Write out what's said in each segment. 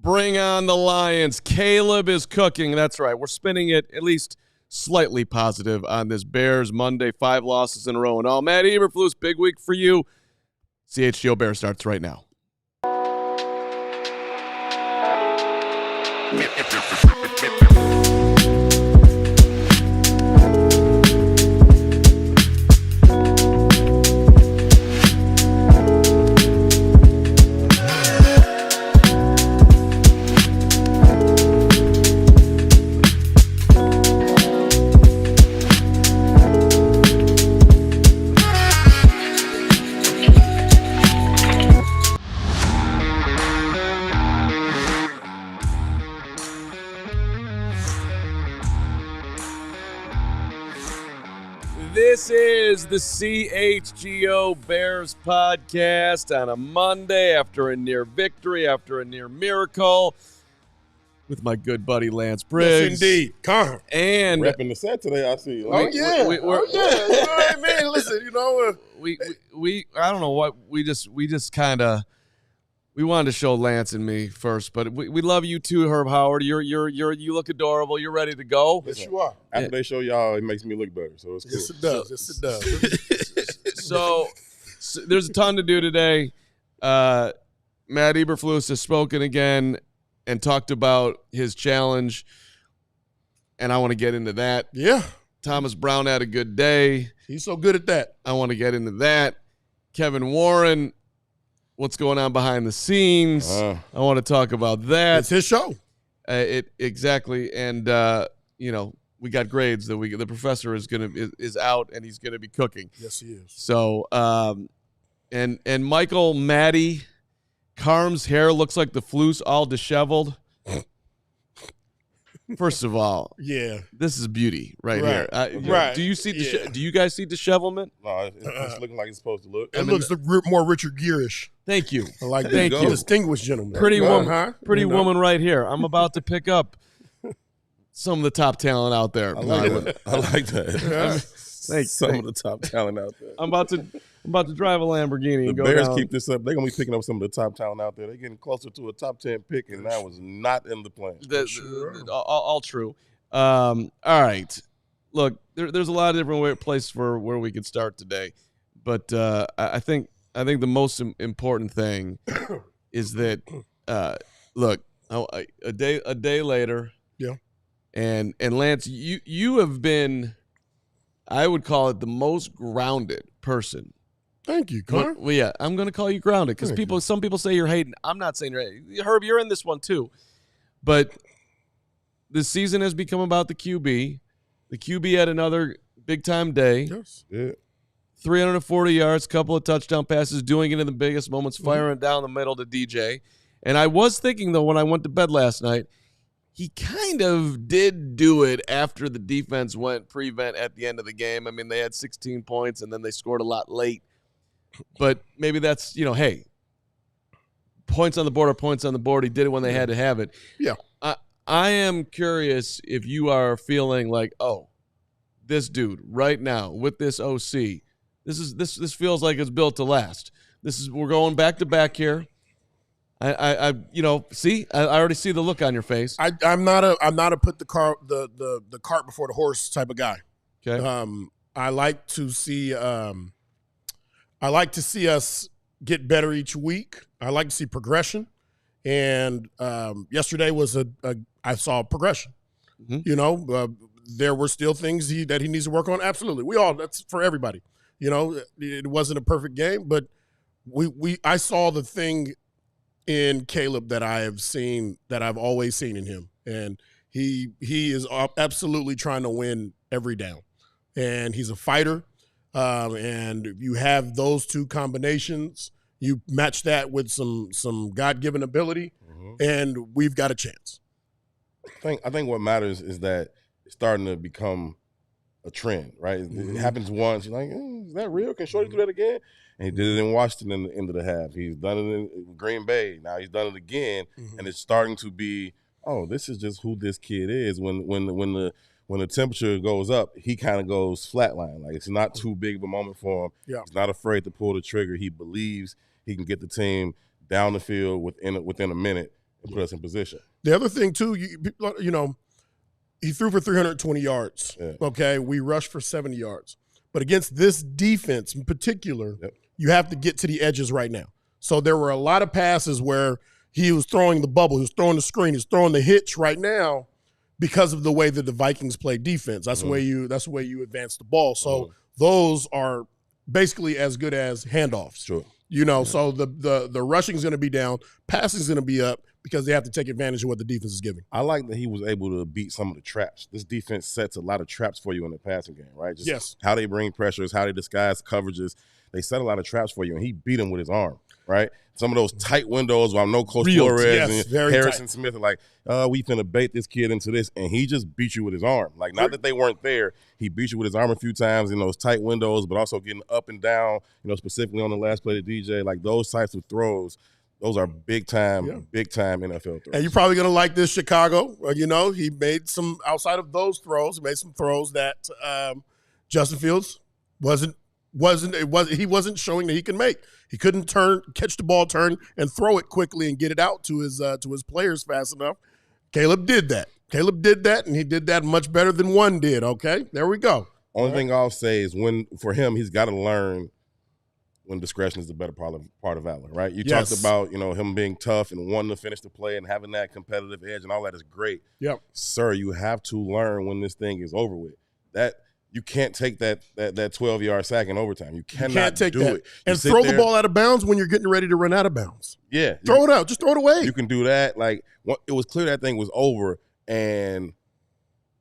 Bring on the Lions. Caleb is cooking. That's right. We're spinning it at least slightly positive on this Bears Monday. 5 losses in a row and all. Matt Eberflus, big week for you. CHGO Bears starts right now. This is the CHGO Bears Podcast on a Monday after a near victory, after a near miracle, with my good buddy Lance Briggs. Yes, indeed. Carman. And repping the set today, I see. Oh, yeah. You know what I mean? Listen, you know. We I don't know what, we just kind of, we wanted to show Lance and me first, but we love you too, Herb Howard. You look adorable. You're ready to go. Yes, you are. After they show y'all, it makes me look better. So it's cool. Yes, it does. Yes, it does. So there's a ton to do today. Matt Eberflus has spoken again and talked about his challenge, and I want to get into that. Yeah. Thomas Brown had a good day. He's so good at that. I want to get into that. Kevin Warren, what's going on behind the scenes? I want to talk about that. It's his show. Exactly, and we got grades that the professor is out and he's gonna be cooking. Yes, he is. So and Michael Maddie Carm's hair looks like the Flus all disheveled. First of all, yeah, this is beauty right here. Right. Do you see? Do you guys see dishevelment? No, it's looking like it's supposed to look. It looks more Richard Gere-ish. Thank you. I like that. Thank you. Distinguished gentleman. Pretty woman, huh? woman right here. I'm about to pick up some of the top talent out there. I like that. Yeah. Some of the top talent out there. I'm about to drive a Lamborghini. The and go Bears down. keep this up. They're gonna be picking up some of the top talent out there. They're getting closer to a top 10 pick, and that was not in the plan. All true. All right. Look, there's a lot of different places for where we could start today, but I think the most important thing is that look, a day later. Yeah. And Lance, you have been, I would call it, the most grounded person. Thank you, Carl. Well, yeah, I'm going to call you grounded because some people say you're hating. I'm not saying you're hating. Herb, you're in this one too. But the season has become about the QB. The QB had another big-time day. Yes. Yeah. 340 yards, couple of touchdown passes, doing it in the biggest moments, firing it down the middle to DJ. And I was thinking, though, when I went to bed last night, he kind of did do it after the defense went prevent at the end of the game. I mean, they had 16 points, and then they scored a lot late. But maybe that's, hey, points on the board are points on the board. He did it when they had to have it. Yeah. I am curious if you are feeling like, oh, this dude right now with this OC, this feels like it's built to last. We're going back to back here. I already see the look on your face. I'm not a put the cart before the horse type of guy. Okay. I like to see us get better each week. I like to see progression. And yesterday was I saw progression. Mm-hmm. There were still things that he needs to work on. Absolutely. That's for everybody. It wasn't a perfect game, but I saw the thing in Caleb that I've always seen in him. And he is absolutely trying to win every down. And he's a fighter. And if you have those two combinations, you match that with some God-given ability, and we've got a chance. I think what matters is that it's starting to become a trend, right? It happens once. You're like, is that real? Can Shorty do that again? And he did it in Washington in the end of the half. He's done it in Green Bay. Now he's done it again, and it's starting to be, oh, this is just who this kid is. When the temperature goes up, he kind of goes flatline. Like, it's not too big of a moment for him. Yeah. He's not afraid to pull the trigger. He believes he can get the team down the field within a minute. and put us in position. The other thing, too, you know, he threw for 320 yards. Yeah. Okay, we rushed for 70 yards. But against this defense in particular, you have to get to the edges right now. So there were a lot of passes where he was throwing the bubble, he was throwing the screen, he was throwing the hitch right now because of the way that the Vikings play defense. That's the way you advance the ball. So those are basically as good as handoffs. Sure. You know, so the rushing is going to be down, passing is going to be up because they have to take advantage of what the defense is giving. I like that he was able to beat some of the traps. This defense sets a lot of traps for you in the passing game, right? Just how they bring pressures, how they disguise coverages. They set a lot of traps for you, and he beat them with his arm, right? Some of those tight windows where I know Coach Flores and Harrison tight. Smith are like, we finna bait this kid into this, and he just beat you with his arm. Like, not that they weren't there. He beat you with his arm a few times in those tight windows, but also getting up and down, you know, specifically on the last play to DJ. Like, those types of throws, those are big-time NFL throws. And you're probably going to like this, Chicago. You know, he made some, outside of those throws, he made some throws that Justin Fields he wasn't showing that he can make. He couldn't catch the ball, turn, and throw it quickly and get it out to his players fast enough. Caleb did that. And he did that much better than one did, okay? There we go. Only thing I'll say is for him, he's got to learn when discretion is the better part of valor, right? You talked about, you know, him being tough and wanting to finish the play and having that competitive edge and all that is great. Yep. Sir, you have to learn when this thing is over with. You can't take that 12-yard sack in overtime. You cannot take do that. it. And throw the ball out of bounds when you're getting ready to run out of bounds. Yeah. Throw it out. Just throw it away. You can do that. Like, it was clear that thing was over, and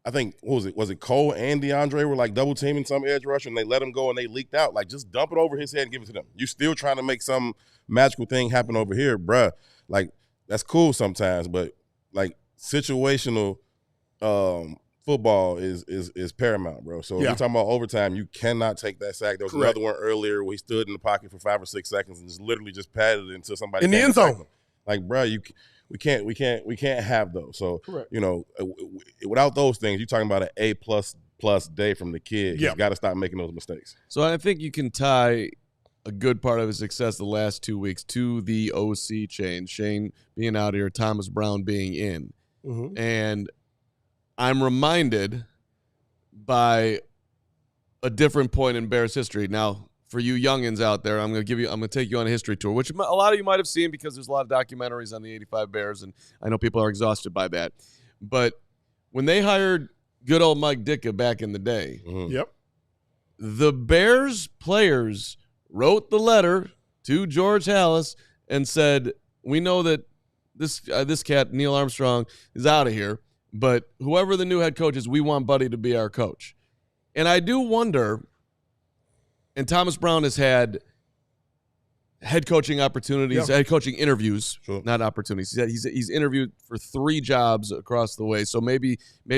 I think, what was it Cole and DeAndre were like double teaming some edge rusher, and they let him go and they leaked out. Like, just dump it over his head and give it to them. You still trying to make some magical thing happen over here, bruh. Like, that's cool sometimes, but like situational football is paramount, bro. So if you're talking about overtime, you cannot take that sack. There was another one earlier where he stood in the pocket for 5 or 6 seconds and just literally just patted it until somebody in the end zone. Like, bro, we can't have those. So you know, without those things, you're talking about an A++ day from the kid. He's got to stop making those mistakes. So I think you can tie a good part of his success the last 2 weeks to the OC change. Shane being out here, Thomas Brown being in, and I'm reminded by a different point in Bears history. Now, for you youngins out there, I'm going to take you on a history tour, which a lot of you might have seen because there's a lot of documentaries on the 85 Bears, and I know people are exhausted by that. But when they hired good old Mike Ditka back in the day, the Bears players wrote the letter to George Halas and said, we know that this cat, Neil Armstrong, is out of here. But whoever the new head coach is, we want Buddy to be our coach. And I do wonder, and Thomas Brown has had head coaching opportunities, head coaching interviews, not opportunities. He's interviewed for 3 jobs across the way. So maybe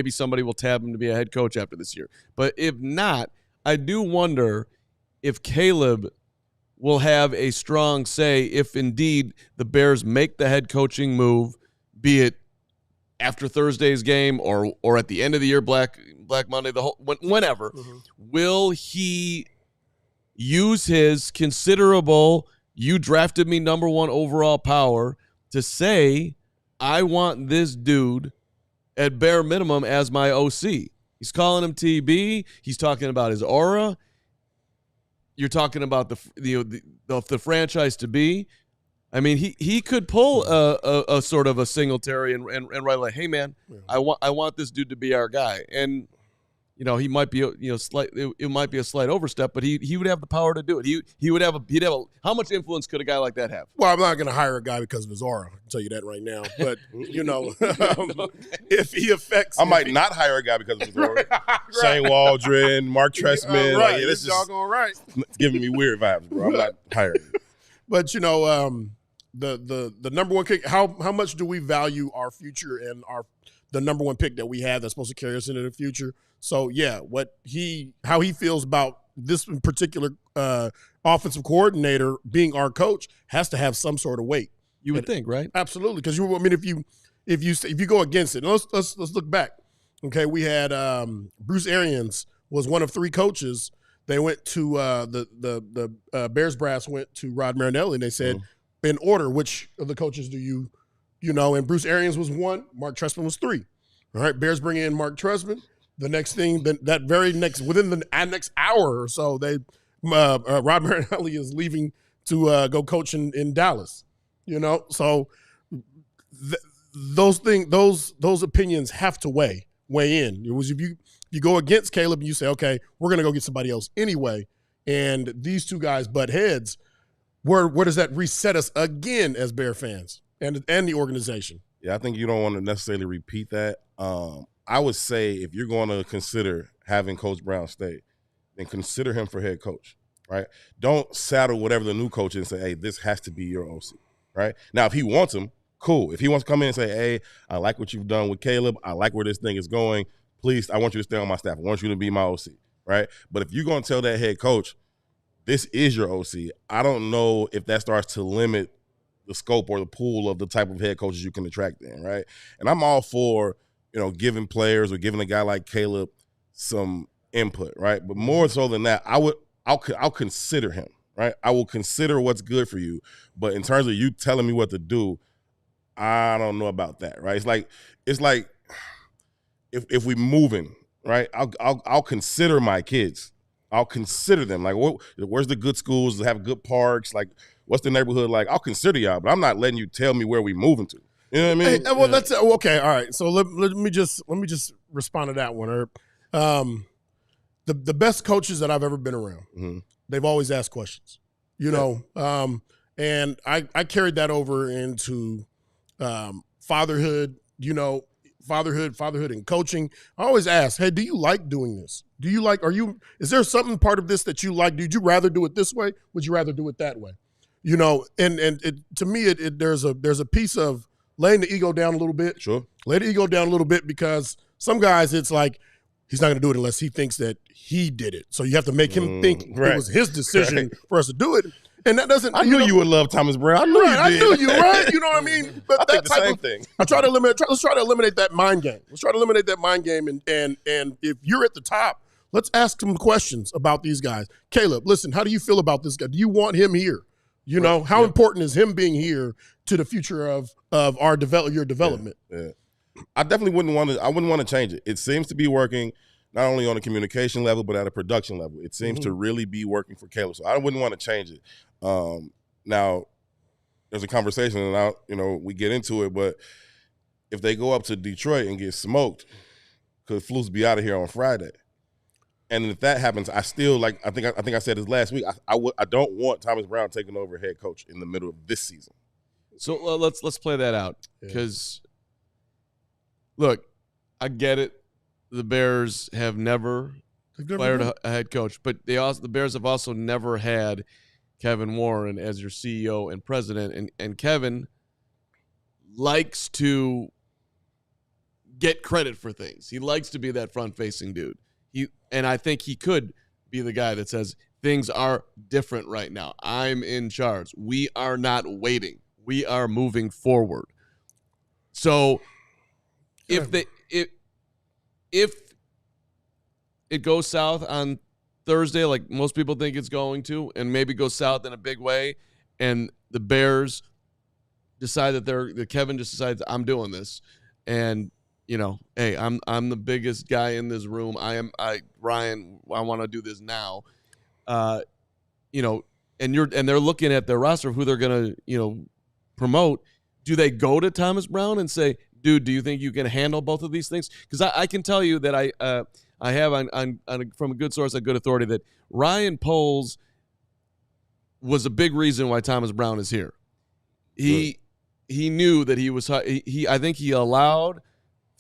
somebody will tab him to be a head coach after this year. But if not, I do wonder if Caleb will have a strong say if indeed the Bears make the head coaching move, be it after Thursday's game or at the end of the year, Black Monday, whenever. Will he use his considerable, you drafted me number 1 overall power to say, I want this dude at bare minimum as my OC? He's calling him TB. He's talking about his aura. You're talking about the franchise to be. I mean, he could pull a sort of a Singletary and write like, hey man, I want this dude to be our guy, and you know he might be it might be a slight overstep, but he would have the power to do it. He'd have how much influence could a guy like that have? Well, I'm not going to hire a guy because of his aura. I can tell you that right now. But you know, if he affects, I might not hire a guy because of his aura. Shane Waldron, Mark Trestman, right. This is doggone right. It's giving me weird vibes, bro. I'm not hiring. But you know, the number 1 pick, how much do we value our future and the number 1 pick that we have that's supposed to carry us into the future? So yeah, how he feels about this particular offensive coordinator being our coach has to have some sort of weight. You would think, right? Absolutely, because if you go against it, let's look back. Okay, we had Bruce Arians was one of 3 coaches. They went to the Bears brass went to Rod Marinelli and they said, in order, which of the coaches do you and Bruce Arians was 1, Mark Trestman was 3. All right, Bears bring in Mark Trestman. The next thing, within the next hour or so, Rob Marinelli is leaving to go coach in Dallas. So those opinions have to weigh in. It was if you go against Caleb and you say, okay, we're gonna go get somebody else anyway, and these two guys butt heads, where does that reset us again as Bear fans and the organization? Yeah, I think you don't want to necessarily repeat that. I would say if you're going to consider having Coach Brown stay, then consider him for head coach, right? Don't saddle whatever the new coach is and say, hey, this has to be your OC, right? Now, if he wants him, cool. If he wants to come in and say, hey, I like what you've done with Caleb. I like where this thing is going. Please, I want you to stay on my staff. I want you to be my OC, right? But if you're going to tell that head coach, this is your OC, I don't know if that starts to limit the scope or the pool of the type of head coaches you can attract in, right? And I'm all for, giving players or giving a guy like Caleb some input, right? But more so than that, I'll consider him, right? I will consider what's good for you. But in terms of you telling me what to do, I don't know about that, right? It's like if we moving, right? I'll consider my kids. I'll consider them. Like, where's the good schools that have good parks? Like, what's the neighborhood like? I'll consider y'all, but I'm not letting you tell me where we moving to. You know what I mean? Hey, well, that's okay. All right. So let me just respond to that one. The best coaches that I've ever been around, they've always asked questions. And I carried that over into fatherhood. Fatherhood and coaching. I always ask, hey, do you like doing this? Is there something part of this that you like? Did you rather do it this way? Would you rather do it that way? To me, there's a piece of laying the ego down a little bit. Sure. Lay the ego down a little bit, because some guys, it's like, he's not going to do it unless he thinks that he did it. So you have to make him think it was his decision for us to do it. And that doesn't. I knew you would love Thomas Brown. I knew you did. I knew you, right? You know what I mean? But I think the same thing. Let's try to eliminate that mind game. And if you're at the top, let's ask some questions about these guys. Caleb, listen, how do you feel about this guy? Do you want him here? How important is him being here to the future of your development? Yeah. I definitely wouldn't want to change it. It seems to be working not only on a communication level, but at a production level. It seems to really be working for Caleb. So I wouldn't want to change it. Now, there's a conversation, and we get into it, but if they go up to Detroit and get smoked, could Flus be out of here on Friday? And if that happens, I still I think I said this last week. I don't want Thomas Brown taking over head coach in the middle of this season. So let's play that out, because look, I get it. The Bears have never fired a head coach, but the Bears have also never had Kevin Warren as your CEO and president, and Kevin likes to get credit for things. He likes to be that front-facing dude. And I think he could be the guy that says things are different right now. I'm in charge. We are not waiting. We are moving forward. So if it goes south on Thursday, like most people think it's going to, and maybe goes south in a big way, and the Bears decide that Kevin just decides, I'm doing this, and hey, I'm the biggest guy in this room. Ryan, I want to do this now. And they're looking at their roster of who they're gonna promote. Do they go to Thomas Brown and say, dude, do you think you can handle both of these things? Because I can tell you that I have from a good source, a good authority, that Ryan Poles was a big reason why Thomas Brown is here. He knew that he was. I think he allowed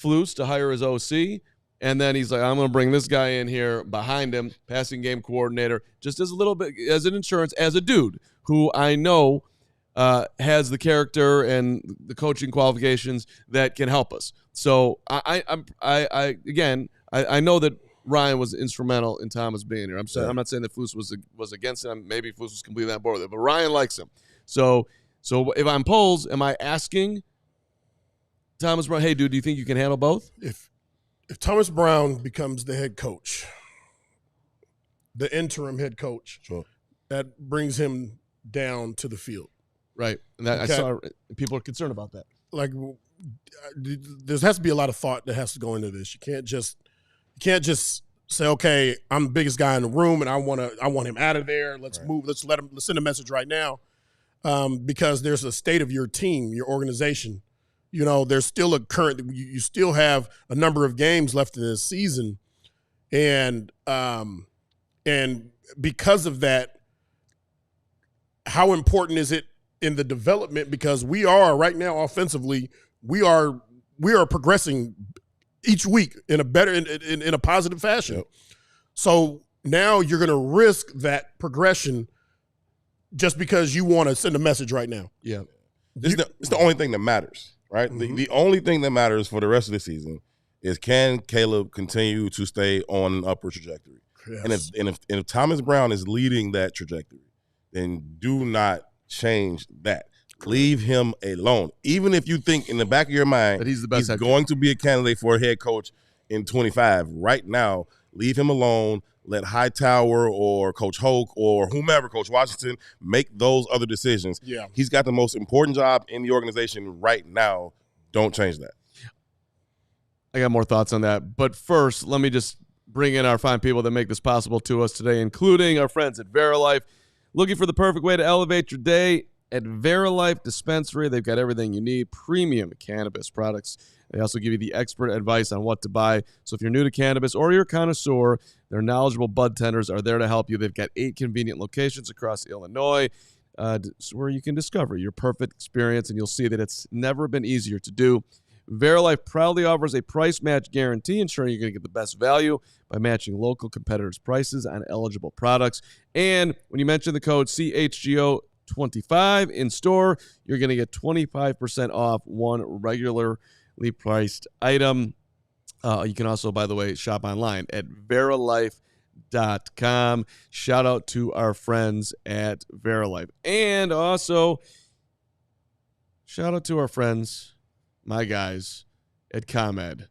Flus to hire his OC, and then he's like, I'm going to bring this guy in here behind him, passing game coordinator, just as a little bit as an insurance, as a dude who I know has the character and the coaching qualifications that can help us. So I know that Ryan was instrumental in Thomas being here. I'm not saying that Flus was against him. Maybe Flus was completely on board with it, but Ryan likes him. So if I'm Poles, am I asking Thomas Brown, hey, dude, do you think you can handle both? If Thomas Brown becomes the head coach, the interim head coach, sure, that brings him down to the field. Right. And that, okay. I saw people are concerned about that. like there has to be a lot of thought that has to go into this. You can't just say, okay, I'm the biggest guy in the room and I want him out of there. Let's move. Let's send a message right now. Because there's a state of your team, your organization. You know, there's still a current. You still have a number of games left in this season, and because of that, how important is it in the development? Because we are right now offensively, we are progressing each week in a better in a positive fashion. Yep. So now you're going to risk that progression just because you want to send a message right now. Yeah. It's the only thing that matters, right? Mm-hmm. The only thing that matters for the rest of the season is, can Caleb continue to stay on an upward trajectory? Yes. And if Thomas Brown is leading that trajectory, then do not change that. Leave him alone. Even if you think in the back of your mind that he's going to be a candidate for a head coach in 25, right now, leave him alone. Let Hightower or Coach Hoke or whomever, Coach Washington, make those other decisions. Yeah. He's got the most important job in the organization right now. Don't change that. I got more thoughts on that. But first, let me just bring in our fine people that make this possible to us today, including our friends at Verilife. Looking for the perfect way to elevate your day? At Verilife Dispensary, they've got everything you need, premium cannabis products. They also give you the expert advice on what to buy. So if you're new to cannabis or you're a connoisseur, their knowledgeable bud tenders are there to help you. They've got 8 convenient locations across Illinois where you can discover your perfect experience, and you'll see that it's never been easier to do. Verilife proudly offers a price match guarantee, ensuring you're going to get the best value by matching local competitors' prices on eligible products. And when you mention the code CHGO25 in store, you're going to get 25% off one regularly priced item. You can also, by the way, shop online at verilife.com. Shout out to our friends at Verilife. And also, shout out to our friends, my guys, at ComEd.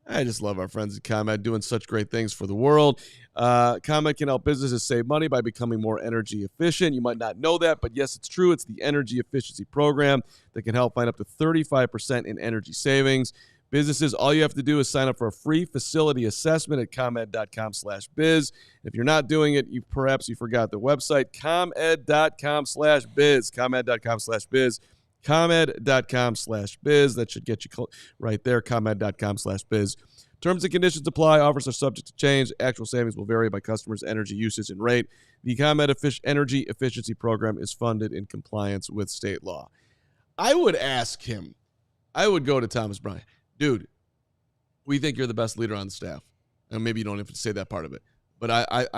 I just love our friends at ComEd doing such great things for the world. ComEd can help businesses save money by becoming more energy efficient. You might not know that, but yes, it's true. It's the energy efficiency program that can help find up to 35% in energy savings. Businesses, all you have to do is sign up for a free facility assessment at comed.com/biz. If you're not doing it, perhaps you forgot the website, comed.com/biz, comed.com/biz. ComEd.com/biz. That should get you right there. ComEd.com/biz. Terms and conditions apply. Offers are subject to change. Actual savings will vary by customers' energy usage and rate. The ComEd Energy Efficiency Program is funded in compliance with state law. I would ask him, I would go to Thomas Brown. Dude, we think you're the best leader on the staff. And maybe you don't have to say that part of it. But I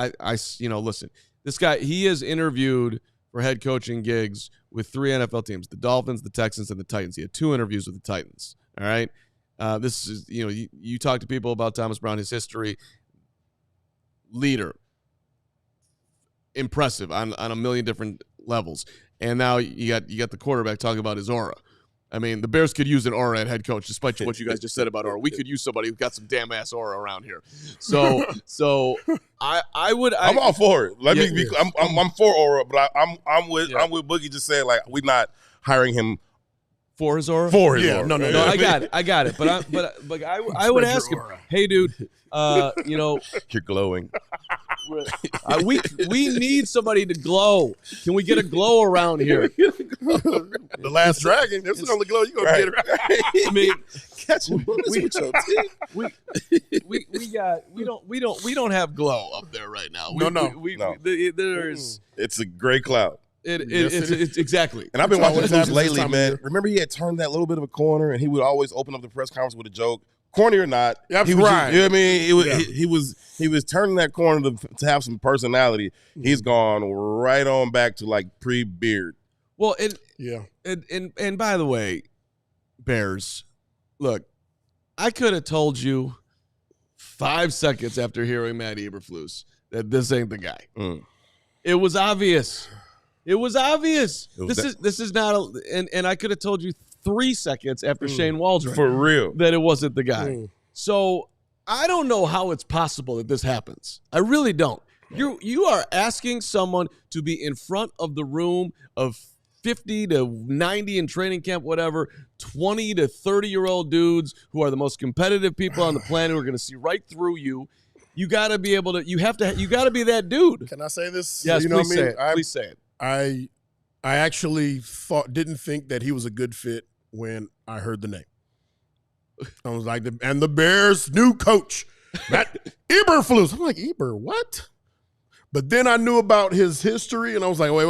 listen, this guy, he has interviewed for head coaching gigs with 3 NFL teams, the Dolphins, the Texans, and the Titans. He had 2 interviews with the Titans, all right? This is, you talk to people about Thomas Brown, his history, leader, impressive on a million different levels. And now you got the quarterback talking about his aura. I mean, the Bears could use an aura at head coach, despite what you guys just said about aura. We could use somebody who's got some damn ass aura around here. So I would. I'm all for it. I'm for aura, but I'm with Boogie just saying, like, we're not hiring him for his aura. For his aura. No. I got it. But I would ask him, hey, dude, you're glowing. We need somebody to glow. Can we get a glow around here? The Last Dragon. That's the only glow you're gonna get around. I mean, catching with your teeth. We don't have glow up there right now. There's it's a gray cloud. It's exactly. And I've been watching Bruce lately, man. Remember, he had turned that little bit of a corner, and he would always open up the press conference with a joke. Corny or not, he was right. You know what I mean? He was turning that corner to have some personality. He's gone right on back to like pre-beard. Well, and by the way, Bears, look, I could have told you 5 seconds after hearing Matt Eberflus that this ain't the guy. It was obvious. This is not and I could have told you 3 seconds after Shane Waldron for real that it wasn't the guy. So I don't know how it's possible that this happens. I really don't. You are asking someone to be in front of the room of 50 to 90 in training camp, whatever, 20 to 30-year-old dudes who are the most competitive people on the planet who are going to see right through you. You got to be able to, you got to be that dude. Can I say this? Yes, you know please what I mean? say it. Please say it. I actually didn't think that he was a good fit when I heard the name. I was like, and the Bears' new coach, Matt Eberflus. I'm like, what? But then I knew about his history, and I was like, wait,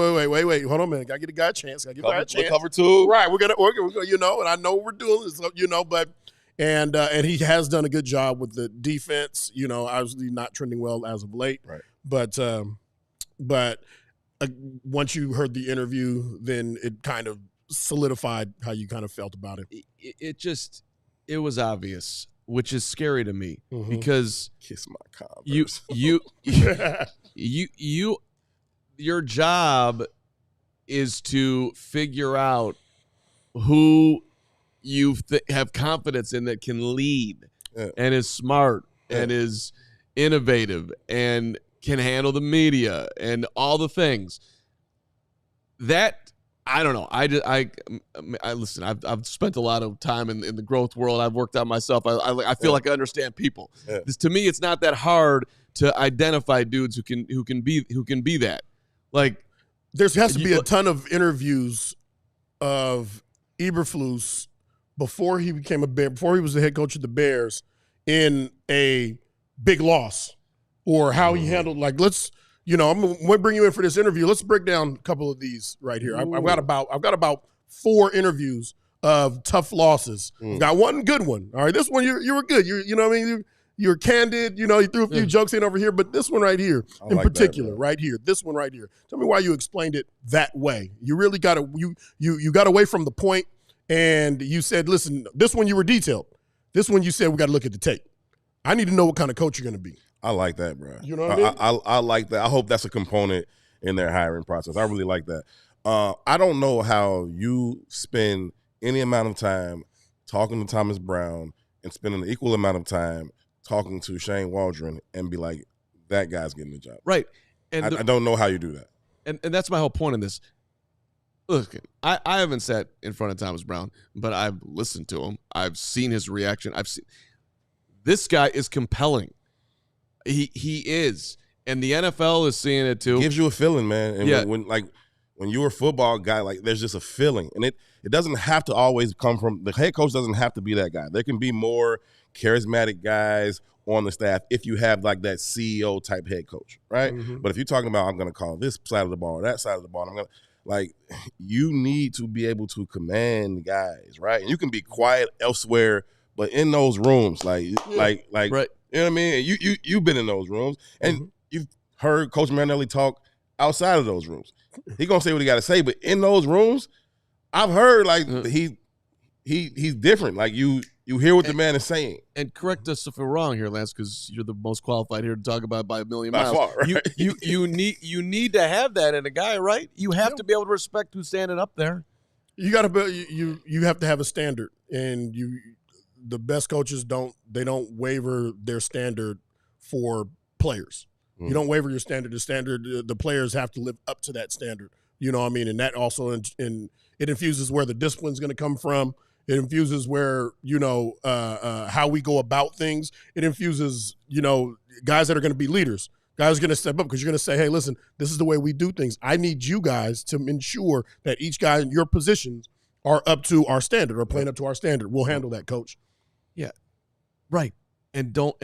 hold on a minute. Got to get a guy a chance. Got to give a guy a chance. Cover two. Right, we're gonna, you know, and I know we're doing this, you know, but and he has done a good job with the defense. You know, obviously not trending well as of late. Right. But once you heard the interview, then it kind of solidified how you kind of felt about it. It was obvious, which is scary to me because kiss my Converse. Your job is to figure out who you have confidence in that can lead and is smart and is innovative and can handle the media and all the things. That I don't know. I listen. I've spent a lot of time in the growth world. I've worked out myself. I feel like I understand people. Yeah. To me, it's not that hard to identify dudes who can be that. Like there has to be a ton of interviews of Eberflus before he became a Bear, before he was the head coach of the Bears in a big loss, or how he handled I'm going to bring you in for this interview. Let's break down a couple of these right here. I've got about 4 interviews of tough losses. I've got one good one. All right, this one you were good. You know what I mean? You're candid. You know, you threw a few jokes in over here, but this one right here in particular, right here, this one right here. Tell me why you explained it that way. You really got to you got away from the point, and you said, listen, this one you were detailed. This one you said we got to look at the tape. I need to know what kind of coach you're going to be. I like that, bro. You know what I mean? I like that. I hope that's a component in their hiring process. I really like that. I don't know how you spend any amount of time talking to Thomas Brown and spending an equal amount of time talking to Shane Waldron and be like, that guy's getting the job. Right. And I don't know how you do that. And that's my whole point in this. Look, I haven't sat in front of Thomas Brown, but I've listened to him. I've seen his reaction. This guy is compelling. He is, and the NFL is seeing it too. It gives you a feeling, man. And when you're a football guy, like there's just a feeling, and it doesn't have to always come from the head coach. Doesn't have to be that guy. There can be more charismatic guys on the staff if you have like that CEO type head coach, right? But if you're talking about I'm going to call this side of the ball or that side of the ball, I'm going to you need to be able to command guys, right? And you can be quiet elsewhere, but in those rooms, right. You know what I mean? You've been in those rooms, and you've heard Coach Marinelli talk outside of those rooms. He gonna say what he got to say, but in those rooms, I've heard he's different. Like you hear what the man is saying. And correct us if we're wrong here, Lance, because you're the most qualified here to talk about it by a million by miles. Far, right? You need to have that in a guy, right? You have to be able to respect who's standing up there. You got to you have to have a standard, and the best coaches don't waver their standard for players. You don't waver your standard. The players have to live up to that standard. You know what I mean? And that also it infuses where the discipline's going to come from. It infuses where, how we go about things. It infuses, guys that are going to be leaders. Guys are going to step up because you're going to say, hey, listen, this is the way we do things. I need you guys to ensure that each guy in your positions are up to our standard or playing up to our standard. We'll handle that, coach. Yeah. Right. And don't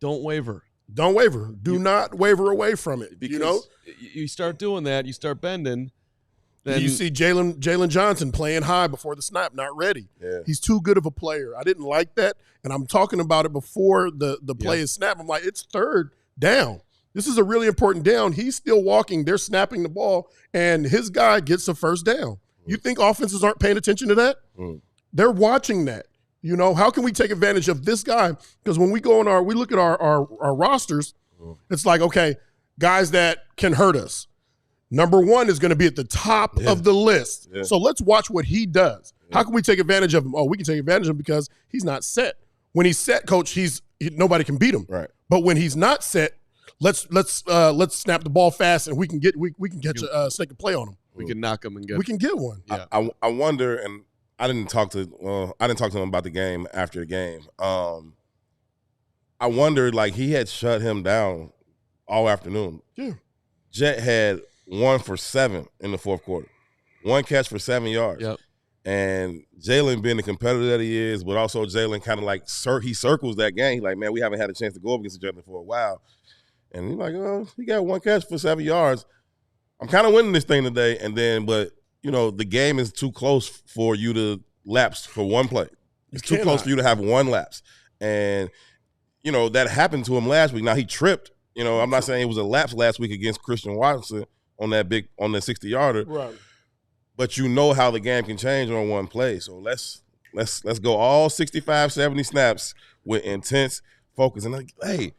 waver. Don't waver. Do not waver away from it. Because you start doing that, you start bending. Then you see Jaylon Johnson playing high before the snap, not ready. Yeah. He's too good of a player. I didn't like that, and I'm talking about it before the play is snapped. I'm like, it's third down. This is a really important down. He's still walking. They're snapping the ball, and his guy gets a first down. You think offenses aren't paying attention to that? They're watching that. How can we take advantage of this guy? Because when we go we look at our rosters, it's like, okay, guys that can hurt us. Number 1 is going to be at the top of the list. Yeah. So let's watch what he does. Yeah. How can we take advantage of him? Oh, we can take advantage of him because he's not set. When he's set, coach, nobody can beat him. Right. But when he's not set, let's snap the ball fast and we can catch a second play on him. we can knock him and get. We can get one. Yeah. I wonder, and I didn't talk to him about the game after the game. I wondered, like, he had shut him down all afternoon. Yeah. Jet had 1 for 7 in the fourth quarter. 1 catch for 7 yards. Yep. And Jaylon being the competitor that he is, but also Jaylon kind of like he circles that game. He's like, man, we haven't had a chance to go up against each other for a while. And he's like, oh, he got 1 catch for 7 yards. I'm kind of winning this thing today. And then, but, you know, the game is too close for you to lapse for one play. It's too close for you to have 1 lapse. And, you know, that happened to him last week. Now, he tripped. You know, I'm not saying it was a lapse last week against Christian Watson on that 60-yarder. Right. But you know how the game can change on 1 play. So let's go all 65, 70 snaps with intense focus. And like, hey,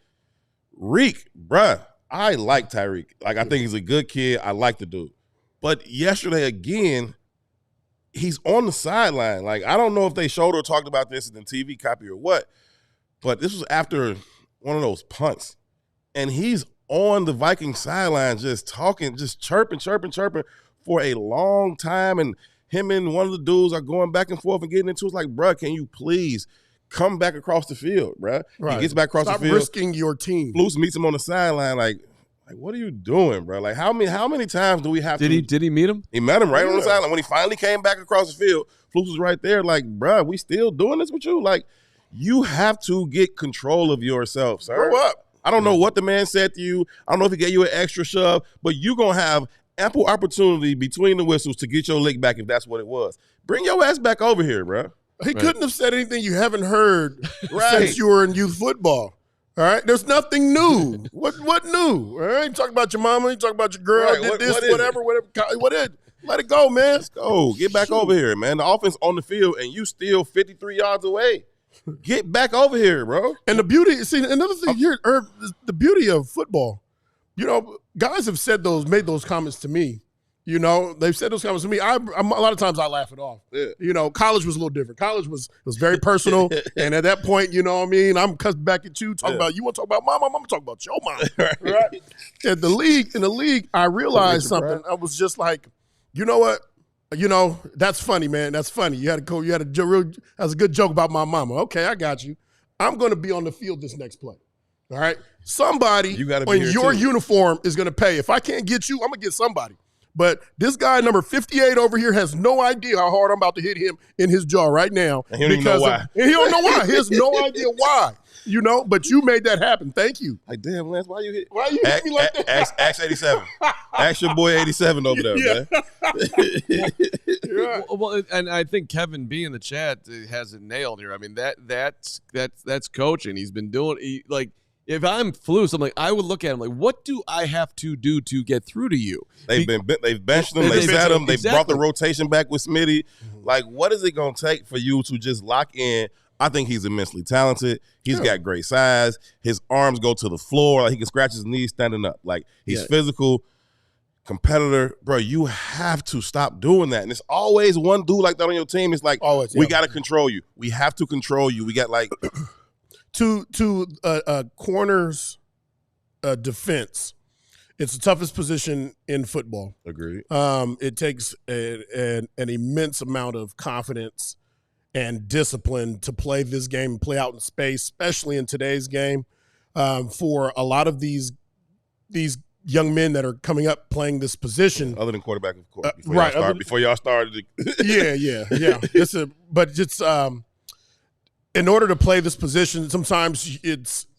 Reek, bruh, I like Tyreek. Like, I think he's a good kid. I like the dude. But yesterday, again, he's on the sideline. Like, I don't know if they showed or talked about this in the TV copy or what, but this was after one of those punts. And he's on the Vikings sideline just talking, just chirping for a long time. And him and one of the dudes are going back and forth and getting into it. It's like, bruh, can you please come back across the field, bruh? Right. He gets back across the field. Stop risking your team. Flus meets him on the sideline like, what are you doing, bro? Like, how many times do we have to? Did he meet him? He met him right on the sideline. When he finally came back across the field, Flus was right there like, bro, we still doing this with you? Like, you have to get control of yourself, sir. Grow up. I don't know what the man said to you. I don't know if he gave you an extra shove, but you're going to have ample opportunity between the whistles to get your lick back if that's what it was. Bring your ass back over here, bro. He couldn't have said anything you haven't heard since you were in youth football. All right, there's nothing new. What new? All right, you talk about your mama, you talk about your girl, Right, did this, what whatever. What is? Let it go, man. Oh, get back over here, man. The offense on the field, and you still 53 yards away. Get back over here, bro. And the beauty, see, another thing here, Herb, the beauty of football. You know, guys have made those comments to me. You know, they've said those comments to me. A lot of times I laugh it off. Yeah. You know, college was a little different. College was very personal. And at that point, you know what I mean, I'm cussing back at you, talking about, you want to talk about my mom, I'm talking about your mom. Right? In the league, I realized something. I was just like, you know what? You know, that's funny, man. That's funny. That was a good joke about my mama. Okay, I got you. I'm going to be on the field this next play. All right? Somebody in your uniform is going to pay. If I can't get you, I'm going to get somebody. But this guy, number 58 over here, has no idea how hard I'm about to hit him in his jaw right now. And he don't know why. And he don't know why. He has no idea why. You know, but you made that happen. Thank you. Like, damn, Lance, why you hit me like that? Ask 87. Ask your boy 87 over there, man. Well, and I think Kevin B in the chat has it nailed here. I mean, that's coaching. He's been doing like. If I'm Flus, I'm like, I would look at him like, what do I have to do to get through to you? They've benched him, they sat him, they brought the rotation back with Smitty. Like, what is it gonna take for you to just lock in? I think he's immensely talented. He's got great size. His arms go to the floor. Like, he can scratch his knees standing up. Like, he's physical, competitor. Bro, you have to stop doing that. And it's always one dude like that on your team. It's like, we got to control you. We have to control you. We got like to corner's defense. It's the toughest position in football. Agreed. It takes an immense amount of confidence and discipline to play this game and play out in space, especially in today's game. For a lot of these young men that are coming up playing this position, other than quarterback, of course, before y'all started. Yeah. But it's in order to play this position, sometimes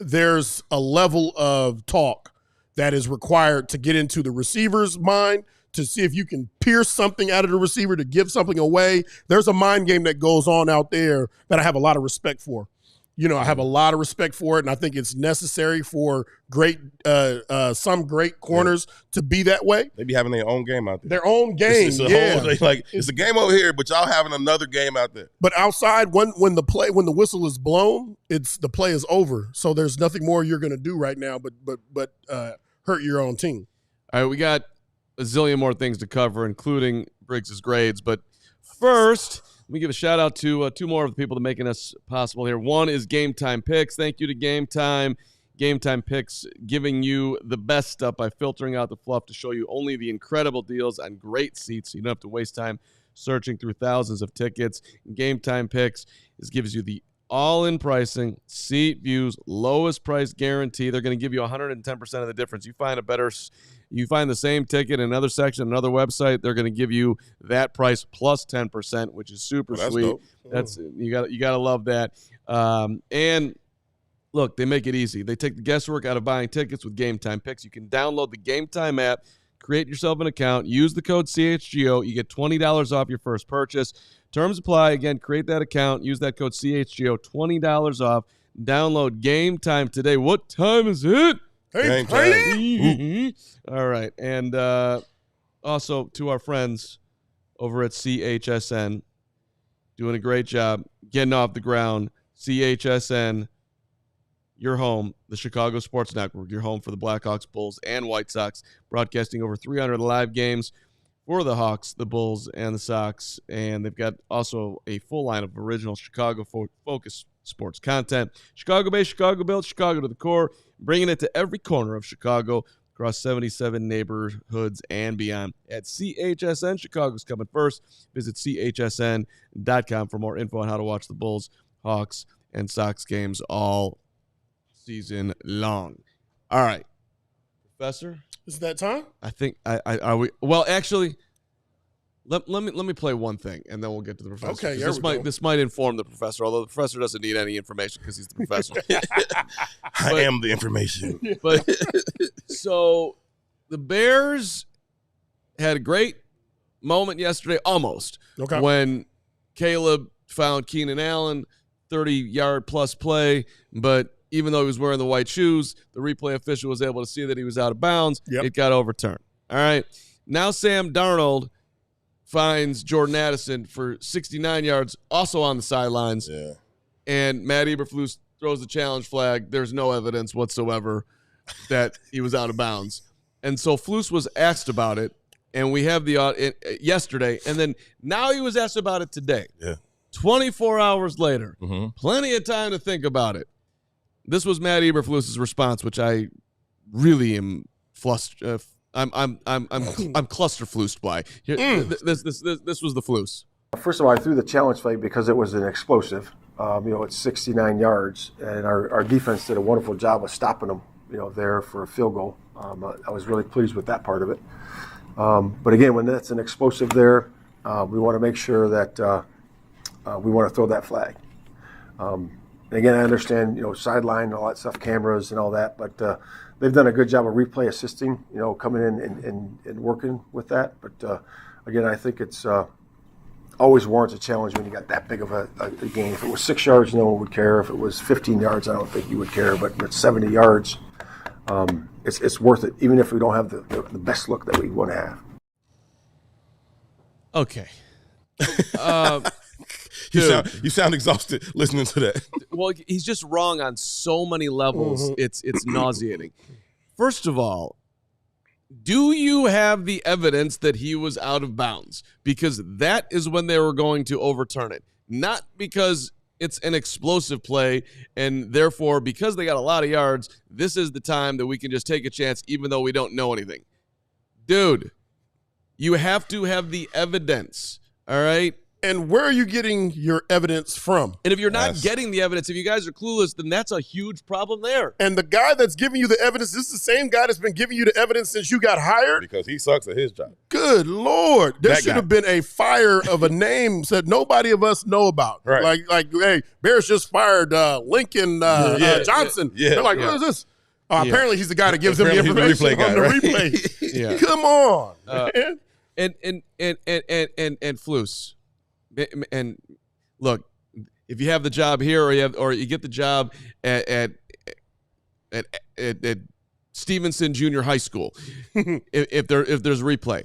there's a level of talk that is required to get into the receiver's mind to see if you can pierce something out of the receiver to give something away. There's a mind game that goes on out there that I have a lot of respect for. You know, I have a lot of respect for it, and I think it's necessary for some great corners to be that way. They be having their own game out there. Their own game, it's a game over here, but y'all having another game out there. But outside, when the whistle is blown, the play is over. So there's nothing more you're going to do right now, but hurt your own team. All right, we got a zillion more things to cover, including Briggs' grades. But first, let me give a shout-out to two more of the people that are making us possible here. One is Game Time Picks. Thank you to Game Time. Game Time Picks giving you the best stuff by filtering out the fluff to show you only the incredible deals on great seats, so you don't have to waste time searching through thousands of tickets. Game Time Picks gives you the all-in pricing, seat views, lowest price guarantee. They're going to give you 110% of the difference. You find the same ticket in another section, another website, they're going to give you that price plus 10%, which is super sweet. Dope. That's you got to love that. And look, they make it easy. They take the guesswork out of buying tickets with Game Time Picks. You can download the Game Time app, create yourself an account, use the code CHGO. You get $20 off your first purchase. Terms apply. Again, create that account, use that code CHGO, $20 off. Download Game Time today. What time is it? Hey, Game All right. And also to our friends over at CHSN, doing a great job getting off the ground. CHSN, your home, the Chicago Sports Network, your home for the Blackhawks, Bulls, and White Sox, broadcasting over 300 live games for the Hawks, the Bulls, and the Sox. And they've got also a full line of original Chicago-focused sports content. Chicago based, Chicago built, Chicago to the core, bringing it to every corner of Chicago across 77 neighborhoods and beyond. At CHSN, Chicago's coming first. Visit chsn.com for more info on how to watch the Bulls, Hawks, and Sox games all season long. All right, Professor. Is that time? I think well, actually, let me play one thing, and then we'll get to the professor. Okay, this might inform the professor, although the professor doesn't need any information because he's the professor. I am the information. But so the Bears had a great moment yesterday, almost, when Caleb found Keenan Allen, 30-yard plus play, but even though he was wearing the white shoes, the replay official was able to see that he was out of bounds. Yep. It got overturned. All right. Now Sam Darnold finds Jordan Addison for 69 yards, also on the sidelines. Yeah. And Matt Eberflus throws the challenge flag. There's no evidence whatsoever that he was out of bounds. And so Flus was asked about it, and we have the yesterday, and then now he was asked about it today. Yeah. 24 hours later. Mm-hmm. Plenty of time to think about it. This was Matt Eberflus's response, which I really am flustered. I'm clusterflused by. Here, this was the flus. First of all, I threw the challenge flag because it was an explosive. It's 69 yards, and our defense did a wonderful job of stopping them. There for a field goal. I was really pleased with that part of it. But again, when that's an explosive there, we want to make sure that we want to throw that flag. Again, I understand, sideline and all that stuff, cameras and all that, but they've done a good job of replay assisting, coming in and working with that. But again, I think it's always warrants a challenge when you got that big of a gain. If it was 6 yards, no one would care. If it was 15 yards, I don't think you would care. But at 70 yards, it's worth it, even if we don't have the best look that we want to have. Okay. You sound exhausted listening to that. Well, he's just wrong on so many levels. It's nauseating. First of all, do you have the evidence that he was out of bounds? Because that is when they were going to overturn it. Not because it's an explosive play, and therefore, because they got a lot of yards, this is the time that we can just take a chance even though we don't know anything. Dude, you have to have the evidence, all right? And where are you getting your evidence from? And if you're not getting the evidence, if you guys are clueless, then that's a huge problem there. And the guy that's giving you the evidence, this is the same guy that's been giving you the evidence since you got hired? Because he sucks at his job. Good Lord. There should have been a fire of a name that nobody of us know about. Right. Like, hey, Bears just fired Lincoln Johnson. Yeah. They're like, what is this? Apparently he's the guy that gives them the information on the replay. Come on, man. And Flus. And look, if you have the job here, or you get the job at Stevenson Junior High School, if there's replay,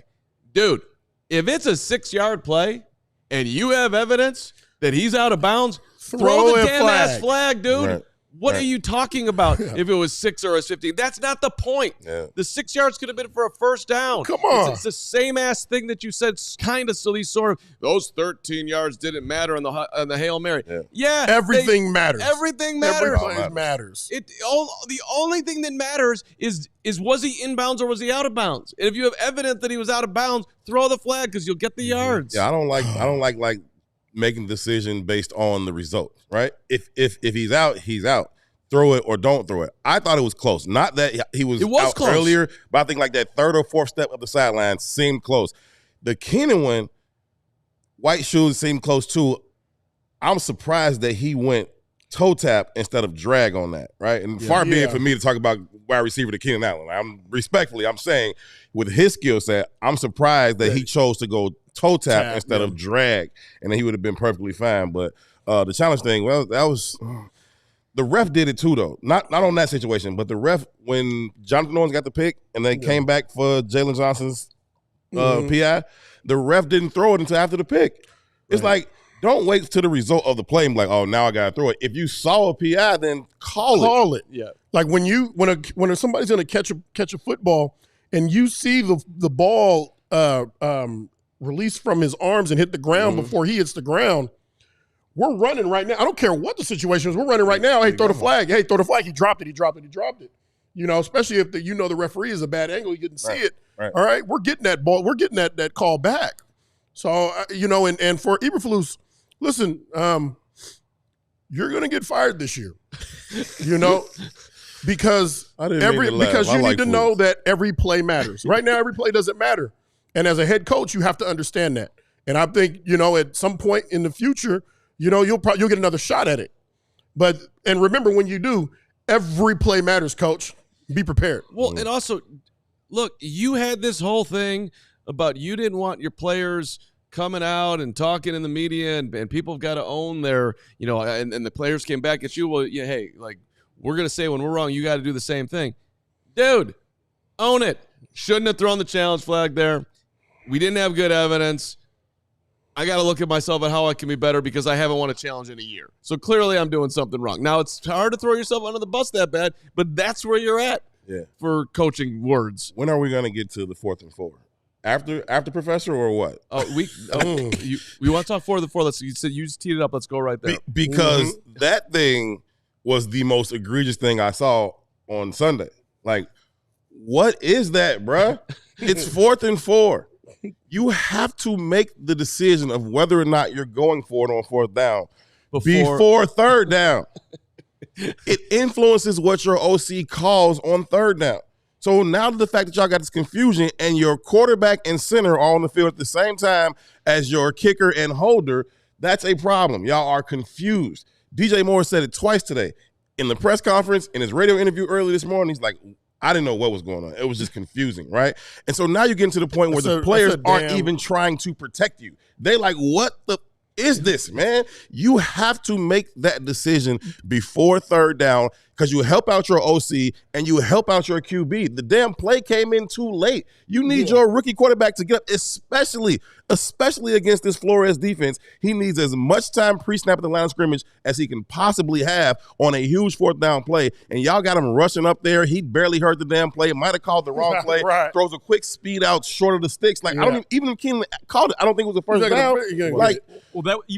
dude, if it's a 6-yard play and you have evidence that he's out of bounds, throw the damn ass flag, dude. Right. What are you talking about? If it was 6 or a 15, that's not the point. Yeah. The 6 yards could have been for a first down. Come on. It's the same ass thing that you said, kind of silly sort of. Those 13 yards didn't matter on the Hail Mary. Yeah. Everything matters. Everything matters. Every play matters. The only thing that matters is was he inbounds or was he out of bounds? And if you have evidence that he was out of bounds, throw the flag because you'll get the yards. Yeah, I don't like making a decision based on the result, right? If he's out, he's out. Throw it or don't throw it. I thought it was close. Not that he was out close earlier, but I think like that third or fourth step of the sideline seemed close. The Keenan one, white shoes seemed close too. I'm surprised that he went toe tap instead of drag on that, right? And far be it for me to talk about wide receiver to Keenan Allen. I'm saying with his skill set, I'm surprised that he chose to go toe tap instead of drag, and then he would have been perfectly fine. But the challenge thing, well, that was the ref did it too, though. Not on that situation, but the ref, when Jonathan Owens got the pick and they came back for Jaylon Johnson's PI, the ref didn't throw it until after the pick. It's like, don't wait to the result of the play and be like, oh, now I got to throw it. If you saw a PI, then call it. Yeah. Like when somebody's going to catch a football and you see the ball release from his arms and hit the ground before he hits the ground, we're running right now. I don't care what the situation is. We're running right now. Hey, throw the flag. Hey, throw the flag. He dropped it. You know, especially if the referee is a bad angle, he didn't see it. Right. All right, we're getting that ball. We're getting that call back. So, and for Eberflus, listen, you're going to get fired this year, because you need to know that every play matters. Right now, every play doesn't matter. And as a head coach, you have to understand that. And I think, at some point in the future, you'll get another shot at it. And remember, when you do, every play matters, coach. Be prepared. Well, and also, look, you had this whole thing about you didn't want your players coming out and talking in the media, and people have got to own their, and the players came back at you. Well, hey, like, we're going to say when we're wrong, you got to do the same thing. Dude, own it. Shouldn't have thrown the challenge flag there. We didn't have good evidence. I got to look at myself and how I can be better because I haven't won a challenge in a year. So clearly I'm doing something wrong. Now, it's hard to throw yourself under the bus that bad, but that's where you're at for coaching words. When are we going to get to the 4th and 4? After Professor or what? We want to talk 4th and 4. You just teed it up. Let's go right there. Because that thing was the most egregious thing I saw on Sunday. Like, what is that, bruh? It's 4th and 4. You have to make the decision of whether or not you're going for it on 4th down before 3rd down. It influences what your OC calls on 3rd down. So now the fact that y'all got this confusion and your quarterback and center are on the field at the same time as your kicker and holder, that's a problem. Y'all are confused. DJ Moore said it twice today. In the press conference, in his radio interview early this morning, he's like, I didn't know what was going on. It was just confusing, right? And so now you're getting to the point where the players aren't even trying to protect you. They like, what the is this, man? You have to make that decision before 3rd down because you help out your OC and you help out your QB. The damn play came in too late. You need your rookie quarterback to get up, especially against this Flores defense. He needs as much time pre-snap at the line of scrimmage as he can possibly have on a huge 4th down play. And y'all got him rushing up there. He barely heard the damn play. Might have called the wrong play. Right. Throws a quick speed out short of the sticks. Like, I don't even if Keenan called it, I don't think it was a first down.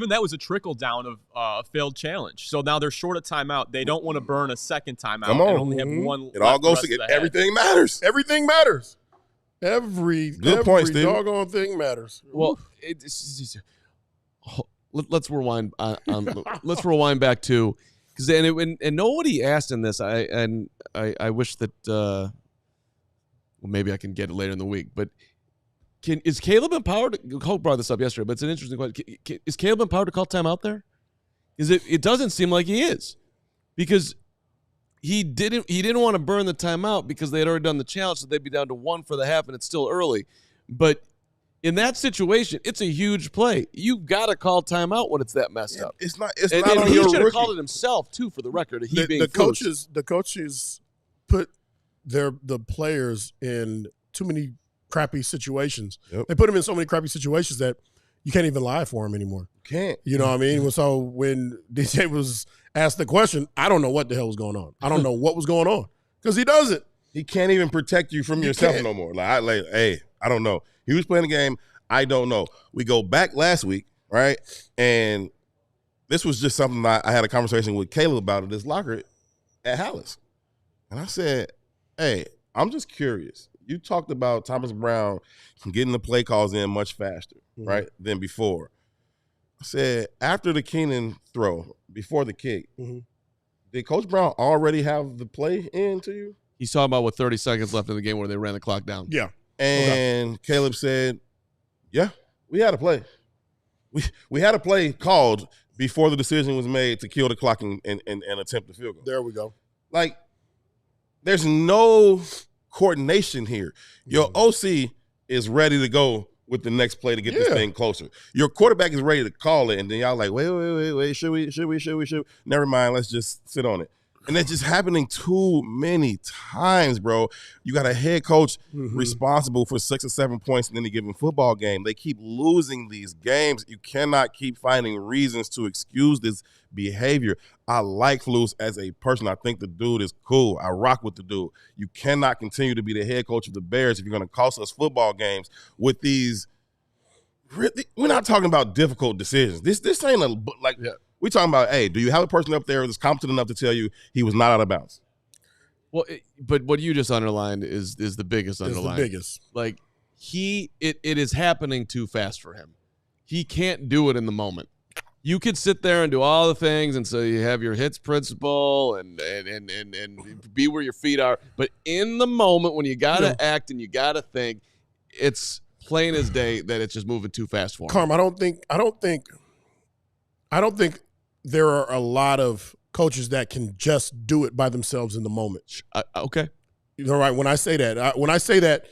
That was a trickle down of a failed challenge. So now they're short a timeout. They don't want to burn a second timeout and only have one. It all goes together. Everything matters. Everything matters. Every doggone thing matters. Well, let's rewind. Let's rewind back to because and nobody asked in this. I wish that well maybe I can get it later in the week. But is Caleb empowered? Hope brought this up yesterday, but it's an interesting question. Is Caleb empowered to call timeout there? Is it? It doesn't seem like he is because. He didn't want to burn the timeout because they had already done the challenge, so they'd be down to 1 for the half, and it's still early. But in that situation, it's a huge play. You've got to call timeout when it's that messed up. It's not and he should have called it himself too, for the record. The coaches put the players in too many crappy situations. Yep. They put them in so many crappy situations that you can't even lie for him anymore. Can't. You know what I mean? So when DJ was asked the question, I don't know what the hell was going on. I don't know what was going on because he doesn't. He can't even protect you from yourself no more. Hey, I don't know. He was playing the game. I don't know. We go back last week, right? And this was just something I had a conversation with Caleb about at his locker at Hallis. And I said, hey, I'm just curious. You talked about Thomas Brown getting the play calls in much faster, right, than before. I said, after the Keenan throw, before the kick, did Coach Brown already have the play in to you? He's talking about with 30 seconds left in the game where they ran the clock down. Yeah. And Caleb said, yeah, we had a play. We had a play called before the decision was made to kill the clock and attempt the field goal. There we go. Like, there's no coordination here. Your OC is ready to go with the next play to get this thing closer. Your quarterback is ready to call it, and then y'all like, wait, should we? Never mind, let's just sit on it. And that's just happening too many times, bro. You got a head coach responsible for 6 or 7 points in any given football game. They keep losing these games. You cannot keep finding reasons to excuse this behavior. I like Flus as a person. I think the dude is cool. I rock with the dude. You cannot continue to be the head coach of the Bears if you're going to cost us football games with these. We're not talking about difficult decisions. This ain't we're talking about, hey, do you have a person up there that's competent enough to tell you he was not out of bounds? Well, but what you just underlined is the biggest underline. It's the biggest. Like, it is happening too fast for him. He can't do it in the moment. You could sit there and do all the things, and so you have your hits principle and be where your feet are. But in the moment when you gotta act and you gotta think, it's plain as day that it's just moving too fast for him. Carm, I don't think there are a lot of coaches that can just do it by themselves in the moment. Okay. You're right. When I say that,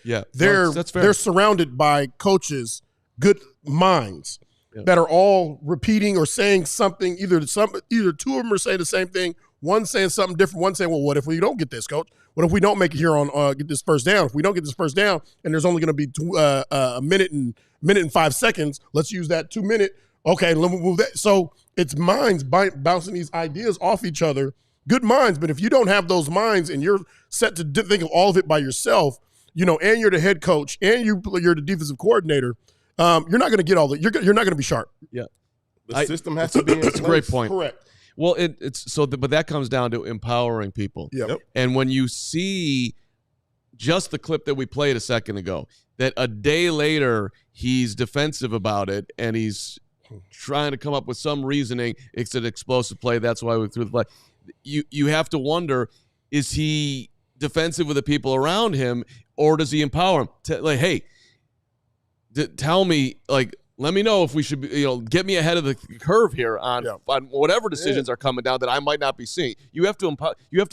that's fair. They're surrounded by coaches, good minds that are all repeating or saying something. Either two of them are saying the same thing. One saying something different. One saying, "Well, what if we don't get this, coach? What if we don't make it here on get this first down? If we don't get this first down, and there's only going to be a minute and 5 seconds, let's use that 2 minute. Okay, let me move that." So it's minds bouncing these ideas off each other. Good minds, but if you don't have those minds and you're set to think of all of it by yourself, and you're the head coach and you're the defensive coordinator, you're not going to get all the. You're not going to be sharp. Yeah, the system has to be in place. It's a great point. Correct. Well, but that comes down to empowering people. Yep. And when you see just the clip that we played a second ago, that a day later he's defensive about it and he's trying to come up with some reasoning. It's an explosive play. That's why we threw the play. You have to wonder, is he defensive with the people around him, or does he empower them? Hey, tell me, let me know if we should be, get me ahead of the curve here on whatever decisions are coming down that I might not be seeing. You have to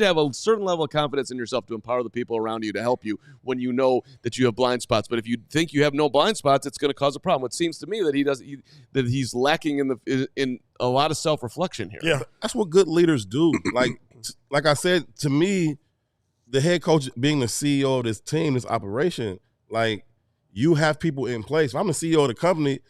have a certain level of confidence in yourself to empower the people around you to help you when you know that you have blind spots. But if you think you have no blind spots, it's going to cause a problem. It seems to me that he's lacking in a lot of self-reflection here. Yeah, that's what good leaders do. Like I said, to me, the head coach being the CEO of this team, this operation, you have people in place. If I'm the CEO of the company,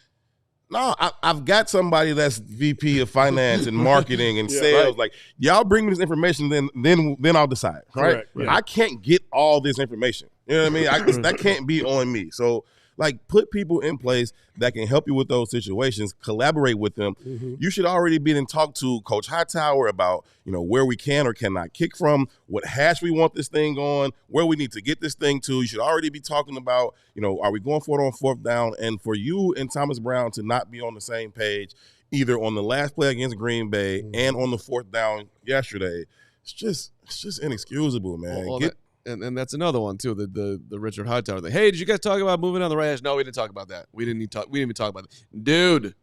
I've got somebody that's VP of finance and marketing and sales. Right. Y'all bring me this information, then I'll decide. Right? Yeah. I can't get all this information. You know what I mean? That can't be on me. So, put people in place that can help you with those situations, collaborate with them. Mm-hmm. You should already be in talk to Coach Hightower about, where we can or cannot kick from, what hash we want this thing on, where we need to get this thing to. You should already be talking about, are we going for it on fourth down? And for you and Thomas Brown to not be on the same page, either on the last play against Green Bay and on the fourth down yesterday, it's just inexcusable, man. And that's another one too. The Richard Hightower thing. Hey, did you guys talk about moving on the right hash? No, we didn't talk about that. We didn't even talk about it, dude.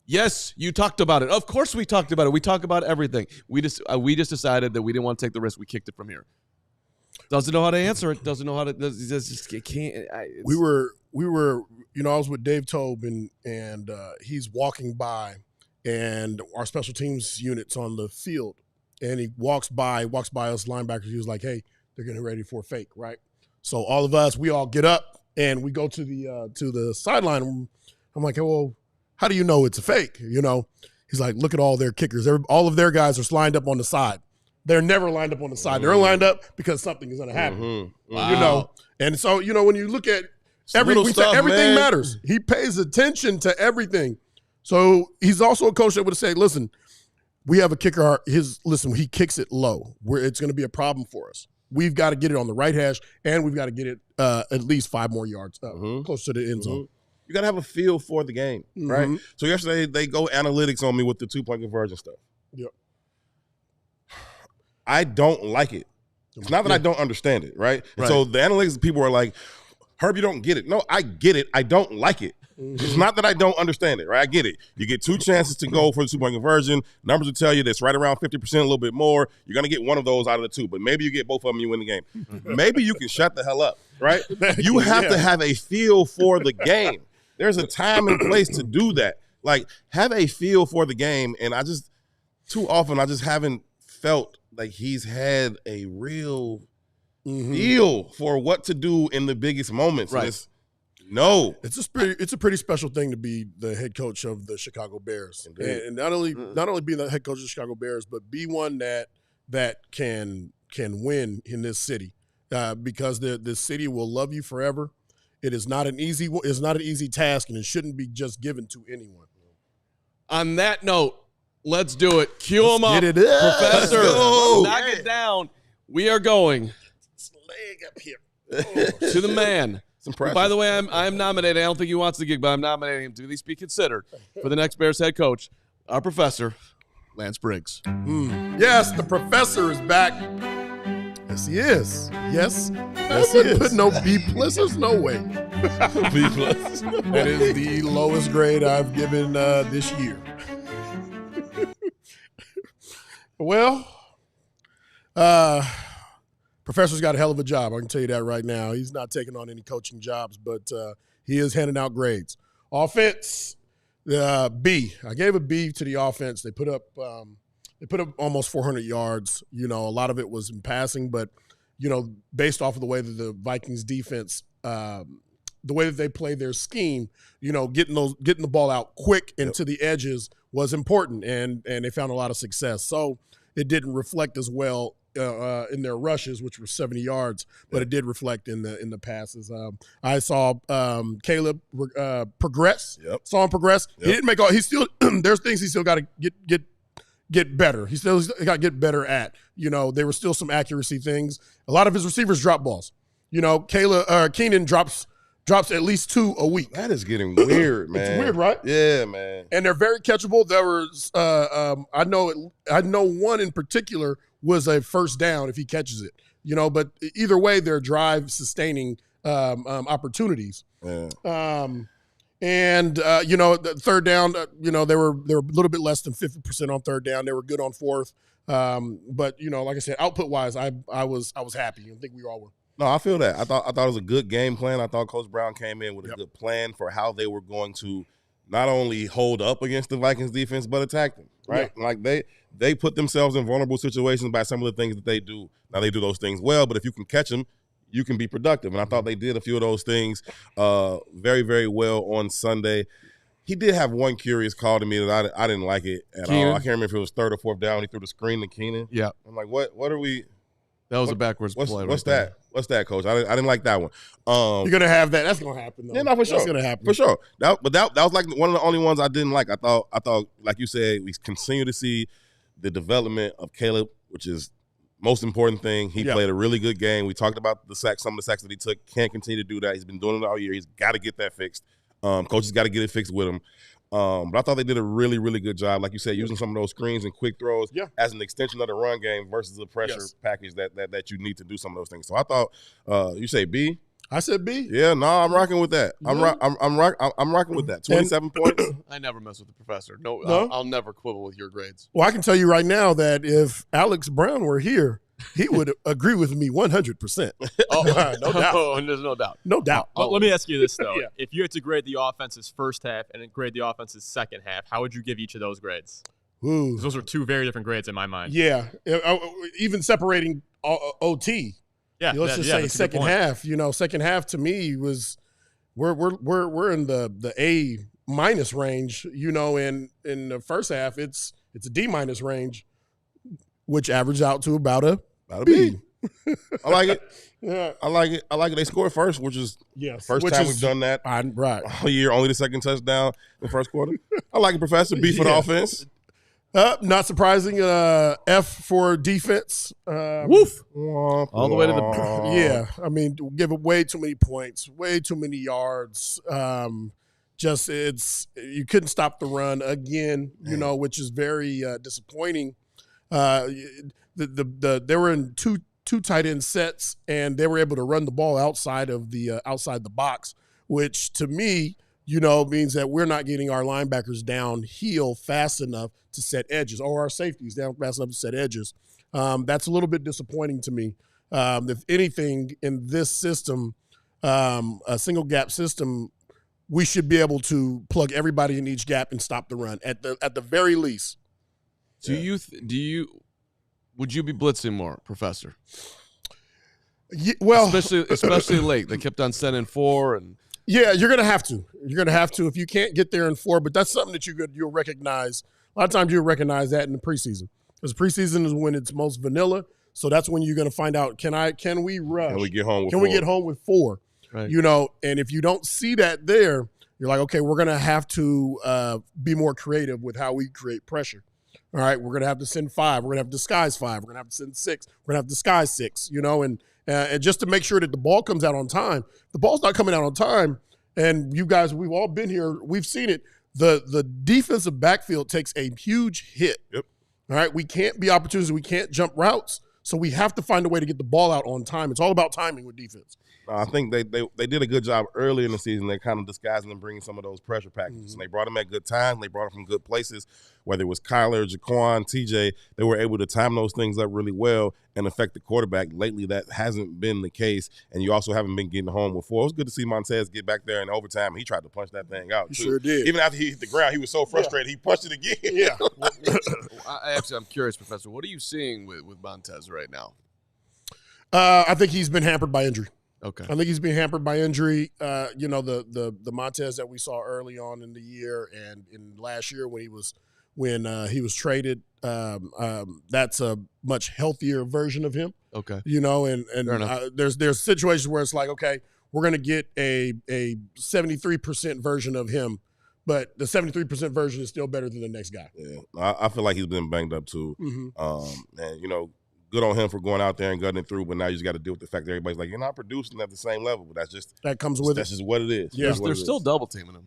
Yes, you talked about it. Of course, we talked about it. We talk about everything. We just decided that we didn't want to take the risk. We kicked it from here. Doesn't know how to answer it. Doesn't know how to. Just can't. We were. I was with Dave Tobe and he's walking by, and our special teams unit's on the field, and he walks by us linebackers. He was like, "Hey, they're getting ready for a fake, right?" So all of us, we all get up and we go to the sideline. I'm like, "Hey, well, how do you know it's a fake? You know, he's like, look at all their kickers. All of their guys are lined up on the side. They're never lined up on the side. They're lined up because something is going to happen. Wow. You know, and so, you know, when you look at everything matters. He pays attention to everything. So he's also a coach that would say, listen, we have a kicker. He kicks it low. It's going to be a problem for us. We've got to get it on the right hash, and we've got to get it at least 5 more yards close to the end zone. You got to have a feel for the game, right? So yesterday they go analytics on me with the 2-point conversion stuff. Yep. I don't like it. It's not that I don't understand it, right? Right. So the analytics people are like, Herb, you don't get it. No, I get it. I don't like it. It's not that I don't understand it, right? I get it. You get 2 chances to go for the 2-point conversion. Numbers will tell you that's right around 50%, a little bit more. You're going to get one of those out of the 2, but maybe you get both of them, you win the game. Maybe you can shut the hell up, right? You have to have a feel for the game. There's a time and place to do that. Like, have a feel for the game, and too often I just haven't felt like he's had a real feel for what to do in the biggest moments. Right. It's a pretty special thing to be the head coach of the Chicago Bears, and not only be the head coach of the Chicago Bears, but be one that can win in this city, because the city will love you forever. It is not an easy task, and it shouldn't be just given to anyone. On that note, let's do it. Cue him up, get it up. Professor. Go. Knock it down. We are going Leg up here to the man. Impressive. By the way, I'm nominating. I don't think he wants the gig, but I'm nominating him to at least be considered for the next Bears head coach, our professor, Lance Briggs. Yes, the professor is back. Yes, he is. Yes, he is. Put no B+. There's no way. B+. That is the lowest grade I've given this year. Well, Professor's got a hell of a job. I can tell you that right now. He's not taking on any coaching jobs, but he is handing out grades. Offense, B. I gave a B to the offense. They put up almost 400 yards. You know, a lot of it was in passing, but you know, based off of the way that the Vikings defense, the way that they play their scheme, you know, getting the ball out quick and to the edges was important, and they found a lot of success. So it didn't reflect as well in their rushes, which were 70 yards, but it did reflect in the passes. I saw Caleb progress. Yep. Saw him progress. Yep. He didn't make all. He still there's things he still got to get better. He still got to get better at. You know, there were still some accuracy things. A lot of his receivers drop balls. You know, Keenan drops at least 2 a week. That is getting weird, man. It's weird, right? Yeah, man. And they're very catchable. There was I know one in particular was a first down if he catches it. You know, but either way, they're drive sustaining opportunities. Yeah. You know, the third down, you know, they were a little bit less than 50% on third down. They were good on fourth. But you know, like I said, output wise, I was happy. I think we all were. No, I feel that. I thought it was a good game plan. I thought Coach Brown came in with a good plan for how they were going to not only hold up against the Vikings defense, but attack them, right? Yeah. Like they put themselves in vulnerable situations by some of the things that they do. Now they do those things well, but if you can catch them, you can be productive. And I thought they did a few of those things very, very well on Sunday. He did have one curious call to me that I didn't like it at all. I can't remember if it was 3rd or 4th down. He threw the screen to Keenan. Yeah. I'm like, what are we? That was a backwards play. What's that? What's that, Coach? I didn't like that one. You're gonna have that. That's gonna happen, though. Yeah, no, for sure. That's gonna happen for sure. That was like one of the only ones I didn't like. I thought, like you said, we continue to see the development of Caleb, which is most important thing. He played a really good game. We talked about some of the sacks that he took. Can't continue to do that. He's been doing it all year. He's got to get that fixed. Coach has got to get it fixed with him. But I thought they did a really, really good job, like you said, using some of those screens and quick throws as an extension of the run game versus the pressure package that you need to do some of those things. So I thought, you say B? I said B. Yeah, no, I'm rocking with that. I'm rocking with that. 27 points. I never mess with the professor. No. I'll never quibble with your grades. Well, I can tell you right now that if Alex Brown were here, he would agree with me 100%. Oh, no doubt. Oh, there's no doubt. No doubt. But let me ask you this, though. If you had to grade the offense's first half and then grade the offense's second half, how would you give each of those grades? Ooh. Those are 2 very different grades in my mind. Yeah. Even separating OT. Yeah. Let's just say second half. You know, second half to me was we're in the minus range. You know, in the first half, it's a D minus range, which averages out to about a B. I like it. Yeah, I like it. They scored first, which is first time we've done that right all year. Only the second touchdown in the first quarter. I like it, Professor. B for the offense. Not surprising. F for defense. Woof. All the way to the yeah. I mean, give it way too many points, way too many yards. You couldn't stop the run again. You know, which is very disappointing. They were in two tight end sets, and they were able to run the ball outside the box, which to me, you know, means that we're not getting our linebackers downhill fast enough to set edges, or our safeties down fast enough to set edges. That's a little bit disappointing to me. If anything, in this system, a single gap system, we should be able to plug everybody in each gap and stop the run at the very least. Would you be blitzing more, Professor? Yeah, well, especially late. They kept on sending 4 and. Yeah, you're gonna have to. You're gonna have to if you can't get there in 4. But that's something that you'll recognize. A lot of times you'll recognize that in the preseason, because preseason is when it's most vanilla. So that's when you're gonna find out, can we rush? Can we get home with Can 4? we get home with 4? Right. You know, and if you don't see that there, you're like, okay, we're gonna have to be more creative with how we create pressure. All right, we're gonna have to send 5. We're gonna have to disguise 5. We're gonna have to send 6. We're gonna have to disguise 6. You know, and just to make sure that the ball comes out on time. The ball's not coming out on time. And you guys, we've all been here. We've seen it. The defensive backfield takes a huge hit. Yep. All right, we can't be opportunities. We can't jump routes. So we have to find a way to get the ball out on time. It's all about timing with defense. I think they did a good job early in the season. They're kind of disguising and bringing some of those pressure packages. Mm-hmm. And they brought them at good times. They brought them from good places. Whether it was Kyler, Jaquan, TJ, they were able to time those things up really well and affect the quarterback. Lately, that hasn't been the case, and you also haven't been getting home with 4. It was good to see Montez get back there in overtime. He tried to punch that thing out, too. He sure did. Even after he hit the ground, he was so frustrated, he punched it again. Yeah. I'm curious, Professor. What are you seeing with Montez right now? I think he's been hampered by injury. Okay. I think he's been hampered by injury. You know, the Montez that we saw early on in the year and in last year when he was traded, that's a much healthier version of him. Okay. You know, and there's situations where it's like, okay, we're going to get a 73% version of him, but the 73% version is still better than the next guy. Yeah, I feel like he's been banged up too. Mm-hmm. And, you know, good on him for going out there and gutting it through, but now you just got to deal with the fact that everybody's like, you're not producing at the same level, but that comes with that's just what it is. Yeah. They're still double teaming him.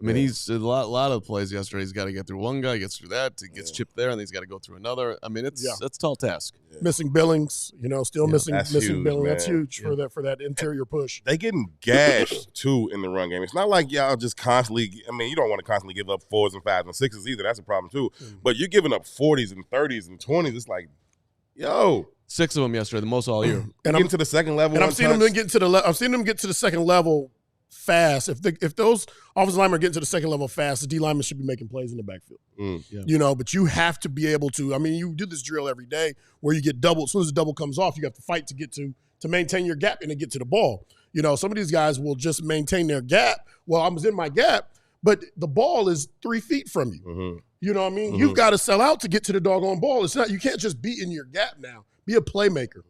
I mean, he's a lot of plays yesterday. He's got to get through one guy, gets through that, he gets chipped there, and then he's got to go through another. I mean, that's a tall task. Yeah. Missing Billings, you know, still missing huge, Billings. man. That's huge for that interior push. They getting gashed too in the run game. It's not like y'all just constantly. I mean, you don't want to constantly give up 4s and 5s and 6s either. That's a problem too. But you're giving up 40s and 30s and 20s. It's like, yo. 6 of them yesterday, the most all year. And getting to the second level. And I've seen them get to the second level fast. If those offensive linemen are getting to the second level fast, the D linemen should be making plays in the backfield. You know, but you have to be able to. I mean, you do this drill every day where you get doubled. As soon as the double comes off, you have to fight to get to maintain your gap and to get to the ball. You know, some of these guys will just maintain their gap. Well, I was in my gap, but the ball is 3 feet from you. Mm-hmm. You know what I mean? You've got to sell out to get to the doggone ball. It's not. You can't just be in your gap now. Be a playmaker.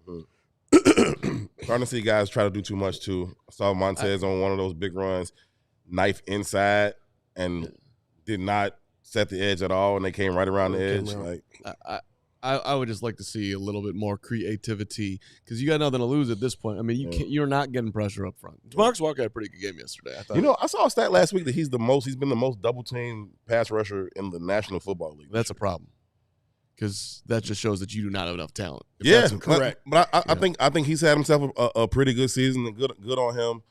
Starting to see guys try to do too much too. I saw Montez on one of those big runs, knife inside, and did not set the edge at all, and they came right around the edge. Like, I would just like to see a little bit more creativity because you got nothing to lose at this point. I mean, you're not getting pressure up front. Demarcus Walker had a pretty good game yesterday. I thought. You know, I saw a stat last week that he's been the most double team pass rusher in the National Football League. That's a problem. Because that just shows that you do not have enough talent. Yeah, correct. But I think he's had himself a pretty good season and good on him.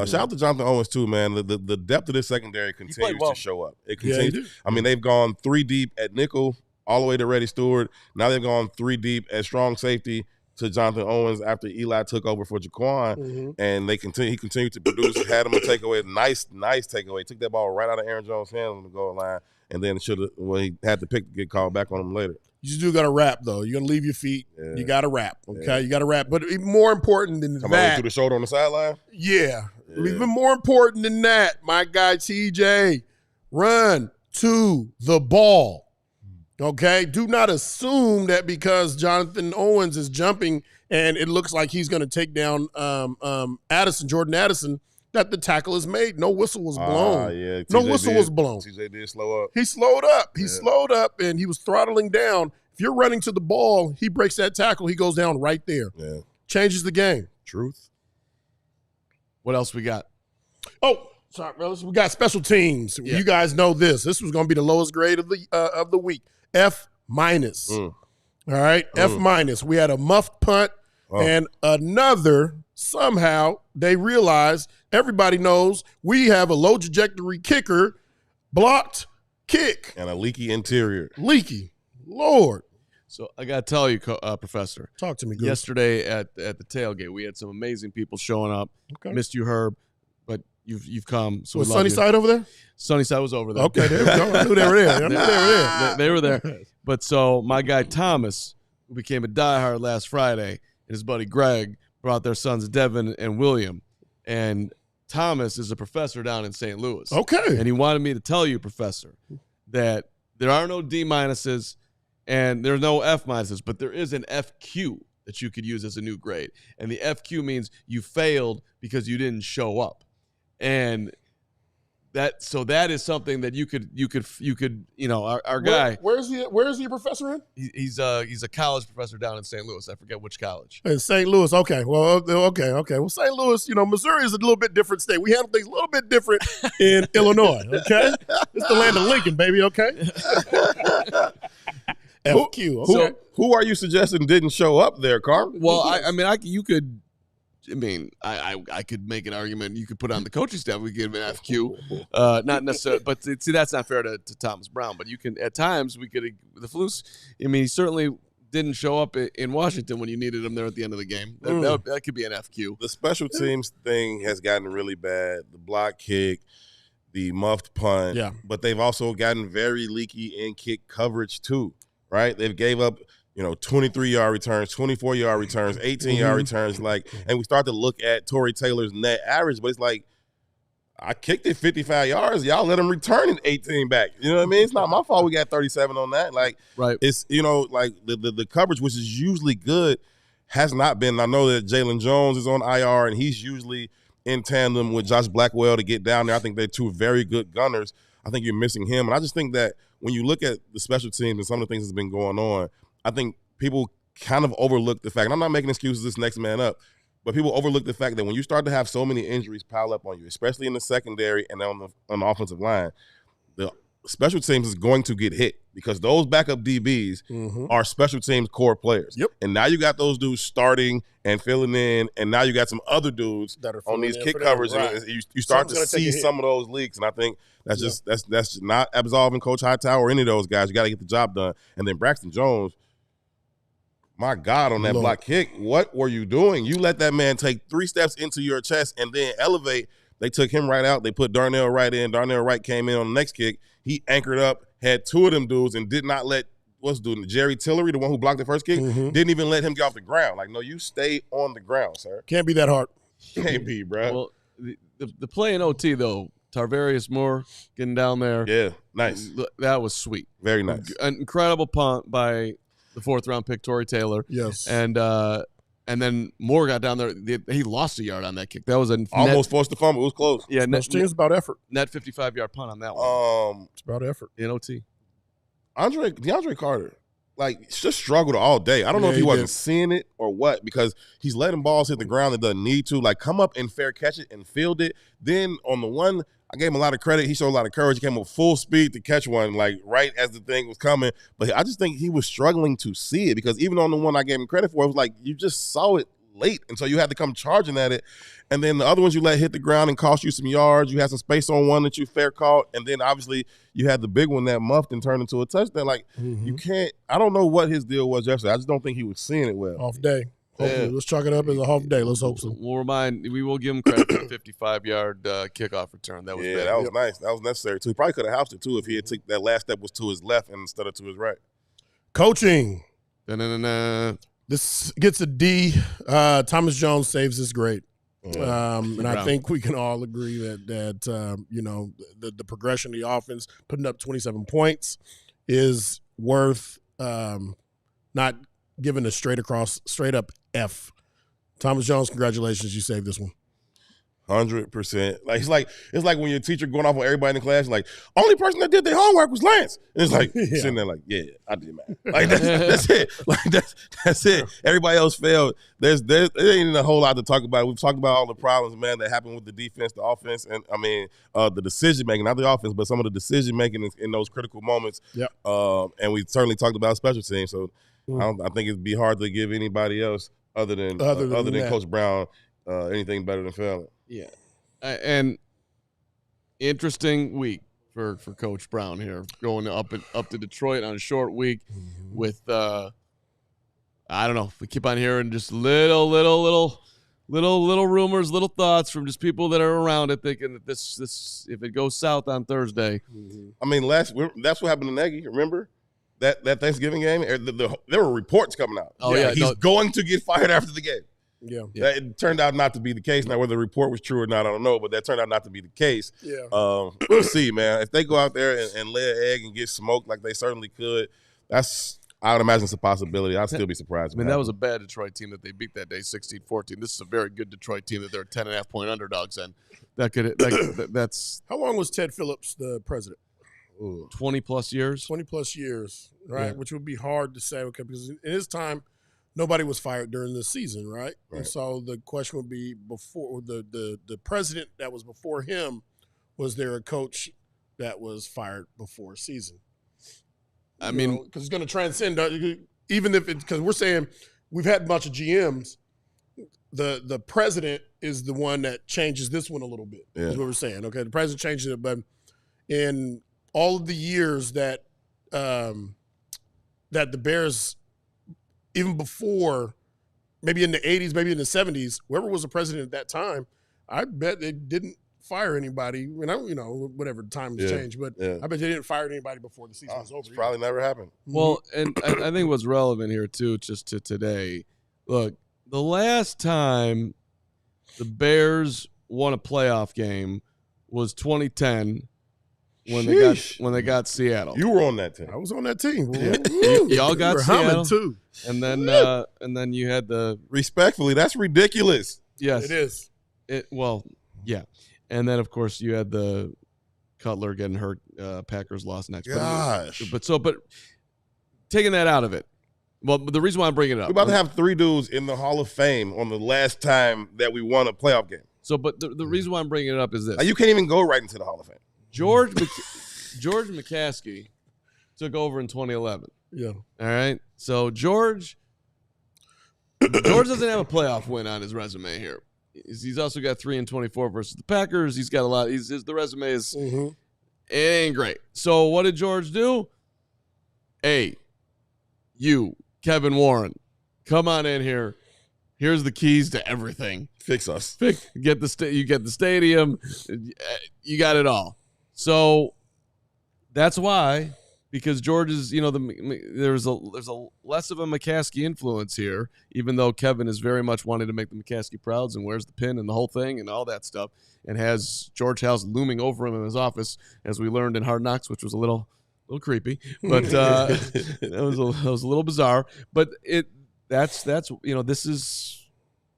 Shout out to Jonathan Owens too, man. The depth of this secondary continues to show up. It continues. I mean, they've gone 3 deep at nickel all the way to Reddy Stewart. Now they've gone 3 deep at strong safety to Jonathan Owens after Eli took over for Jaquan, and he continued to produce. Had him a takeaway, nice takeaway. Took that ball right out of Aaron Jones' hands on the goal line, and then he had to pick to get called back on him later. You just do got to wrap, though. You're going to leave your feet. Yeah. You got to wrap, okay? You got to wrap. But even more important than that. Through the shoulder on the sideline? Yeah. Even more important than that, my guy TJ, run to the ball. Okay? Do not assume that because Jonathan Owens is jumping and it looks like he's going to take down Jordan Addison, that the tackle is made. No whistle was blown. Yeah. No whistle was blown. TJ did slow up. He slowed up. He slowed up, and he was throttling down. If you're running to the ball, he breaks that tackle. He goes down right there. Yeah. Changes the game. Truth. What else we got? Oh, sorry, brothers. We got special teams. Yeah. You guys know this. This was going to be the lowest grade of the week. F-. All right, F-. We had a muffed punt and another. Somehow they realized, everybody knows, we have a low trajectory kicker, blocked kick. And a leaky interior. Leaky. Lord. So I got to tell you, Professor. Talk to me, Goose. Yesterday at the tailgate, we had some amazing people showing up. Okay. Missed you, Herb, but you've come. So was Sunnyside over there? Sunnyside was over there. Okay, there we go. I knew they were there. They were there. But so my guy Thomas, who became a diehard last Friday, and his buddy Greg brought their sons Devin and William. And Thomas is a professor down in St. Louis. Okay. And he wanted me to tell you, Professor, that there are no D- and there are no F-, but there is an FQ that you could use as a new grade. And the FQ means you failed because you didn't show up. And that is something that you could our guy. Where's he a professor in? He's a college professor down in St. Louis. I forget which college. In St. Louis. Okay. Well, okay. Well, St. Louis, Missouri is a little bit different state. We handle things a little bit different in Illinois. Okay. It's the land of Lincoln, baby. Okay. FQ. Okay. Who are you suggesting didn't show up there, Carm? Well, I could make an argument. You could put on the coaching staff. We give him an FQ, not necessarily. But see, that's not fair to Thomas Brown. But you can at times we could the Flus. I mean, he certainly didn't show up in Washington when you needed him there at the end of the game. That could be an FQ. The special teams thing has gotten really bad. The block kick, the muffed punt. Yeah. But they've also gotten very leaky in kick coverage too. Right? They've gave up 23-yard returns, 24-yard returns, 18-yard returns, and we start to look at Torrey Taylor's net average, but it's like, I kicked it 55 yards. Y'all let him return it 18 back. You know what I mean? It's not my fault we got 37 on that. Right. It's, the coverage, which is usually good, has not been. I know that Jaylon Jones is on IR, and he's usually in tandem with Josh Blackwell to get down there. I think they're two very good gunners. I think you're missing him. And I just think that when you look at the special teams and some of the things that's been going on, I think people kind of overlook the fact, and I'm not making excuses this next man up, but people overlook the fact that when you start to have so many injuries pile up on you, especially in the secondary and on the offensive line, the special teams is going to get hit because those backup DBs are special teams core players. Yep. And now you got those dudes starting and filling in, and now you got some other dudes that are on these kick them, covers, right. and you start to see some of those leaks, and I think that's just that's not absolving Coach Hightower or any of those guys. You got to get the job done. And then Braxton Jones, my God, on that block kick, what were you doing? You let that man take 3 steps into your chest and then elevate. They took him right out. They put Darnell Wright in. Darnell Wright came in on the next kick. He anchored up, had 2 of them dudes, and did not let Jerry Tillery, the one who blocked the first kick, didn't even let him get off the ground. No, you stay on the ground, sir. Can't be that hard. Can't be, bro. Well, the play in OT, though, Tarvarius Moore getting down there. Yeah, nice. That was sweet. Very nice. An incredible punt by the 4th-round pick, Torrey Taylor. Yes. And then Moore got down there. He lost a yard on that kick. That was almost forced the fumble. It was close. Yeah, it's about effort. Net 55-yard punt on that one. It's about effort. In OT. DeAndre Carter, just struggled all day. I don't know if he wasn't seeing it or what, because he's letting balls hit the ground that doesn't need to. Come up and fair catch it and field it. Then on the one, I gave him a lot of credit. He showed a lot of courage. He came up full speed to catch one, right as the thing was coming. But I just think he was struggling to see it, because even on the one I gave him credit for, it was you just saw it late, and so you had to come charging at it. And then the other ones you let hit the ground and cost you some yards. You had some space on one that you fair caught, and then obviously you had the big one that muffed and turned into a touchdown. You can't. I don't know what his deal was yesterday. I just don't think he was seeing it well. Off day. Hopefully, let's chalk it up as a half day. Let's hope so. We will give him credit for the 55-yard kickoff return. That was bad. That was nice. That was necessary too. He probably could have housed it too if he had took that last step was to his left instead of to his right. Coaching. Da-na-na-na. This gets a D. Thomas Jones saves this grade. And I think we can all agree that the progression of the offense, putting up 27 points, is worth not giving a straight up F. Thomas Jones, congratulations, you saved this one. 100%. Like it's like when your teacher going off on everybody in the class, like, only person that did their homework was Lance. And it's like sitting there like, yeah, I did, man. Like that's it. Like that's it. Everybody else failed. There ain't a whole lot to talk about. We've talked about all the problems, man, that happened with the defense, the offense, and the decision making, not the offense, but some of the decision making in those critical moments. Yep. And we certainly talked about special teams. So I think it'd be hard to give anybody else other than Coach Brown anything better than failing. Yeah, and interesting week for Coach Brown here, going up to Detroit on a short week with I don't know. We keep on hearing just little rumors, little thoughts from just people that are around it, thinking that this if it goes south on Thursday. I mean, that's what happened to Nagy. Remember that Thanksgiving game? There were reports coming out. Oh yeah, he's going to get fired after the game. Yeah. It turned out not to be the case. Now, whether the report was true or not, I don't know, but that turned out not to be the case. Yeah. We'll see, man. If they go out there and lay an egg and get smoked like they certainly could, I would imagine it's a possibility. I'd still be surprised. I mean, that was a bad Detroit team that they beat that day, 16-14. This is a very good Detroit team that they're 10.5-point underdogs in. That's how long was Ted Phillips the president? 20-plus years. 20-plus years, right? Yeah. Which would be hard to say, okay, because in his time, nobody was fired during the season, right? And so the question would be, before the president that was before him, was there a coach that was fired before season? I mean, because it's going to transcend, even if it's because we're saying we've had a bunch of GMs. The president is the one that changes this one a little bit. Yeah. Is what we're saying. Okay, the president changes it, but in all of the years that the Bears, even before, maybe in the 80s, maybe in the 70s, whoever was the president at that time, I bet they didn't fire anybody. Whatever the time has changed, but I bet they didn't fire anybody before the season was over. It's probably never happened. Well, and I think what's relevant here too, just to today, look, the last time the Bears won a playoff game was 2010. When they got Seattle. You were on that team. I was on that team. Y'all got Seattle too. And then you had the respectfully, that's ridiculous. Yes. It is. Yeah. And then of course you had the Cutler getting hurt, Packers lost next. Gosh. But taking that out of it. Well, the reason why I'm bringing it up. We're about to have 3 dudes in the Hall of Fame on the last time that we won a playoff game. So, but the reason why I'm bringing it up is this. You can't even go right into the Hall of Fame. George McCaskey took over in 2011. Yeah. All right. So George doesn't have a playoff win on his resume here. He's also got 3-24 versus the Packers. He's got a lot. The resume is it ain't great. So what did George do? Hey, you, Kevin Warren, come on in here. Here's the keys to everything. Fix us. You get the stadium. You got it all. So that's why, because George is, there's a less of a McCaskey influence here, even though Kevin is very much wanting to make the McCaskey prouds and wears the pin and the whole thing and all that stuff, and has George House looming over him in his office, as we learned in Hard Knocks, which was a little creepy, but it was a little bizarre. But this is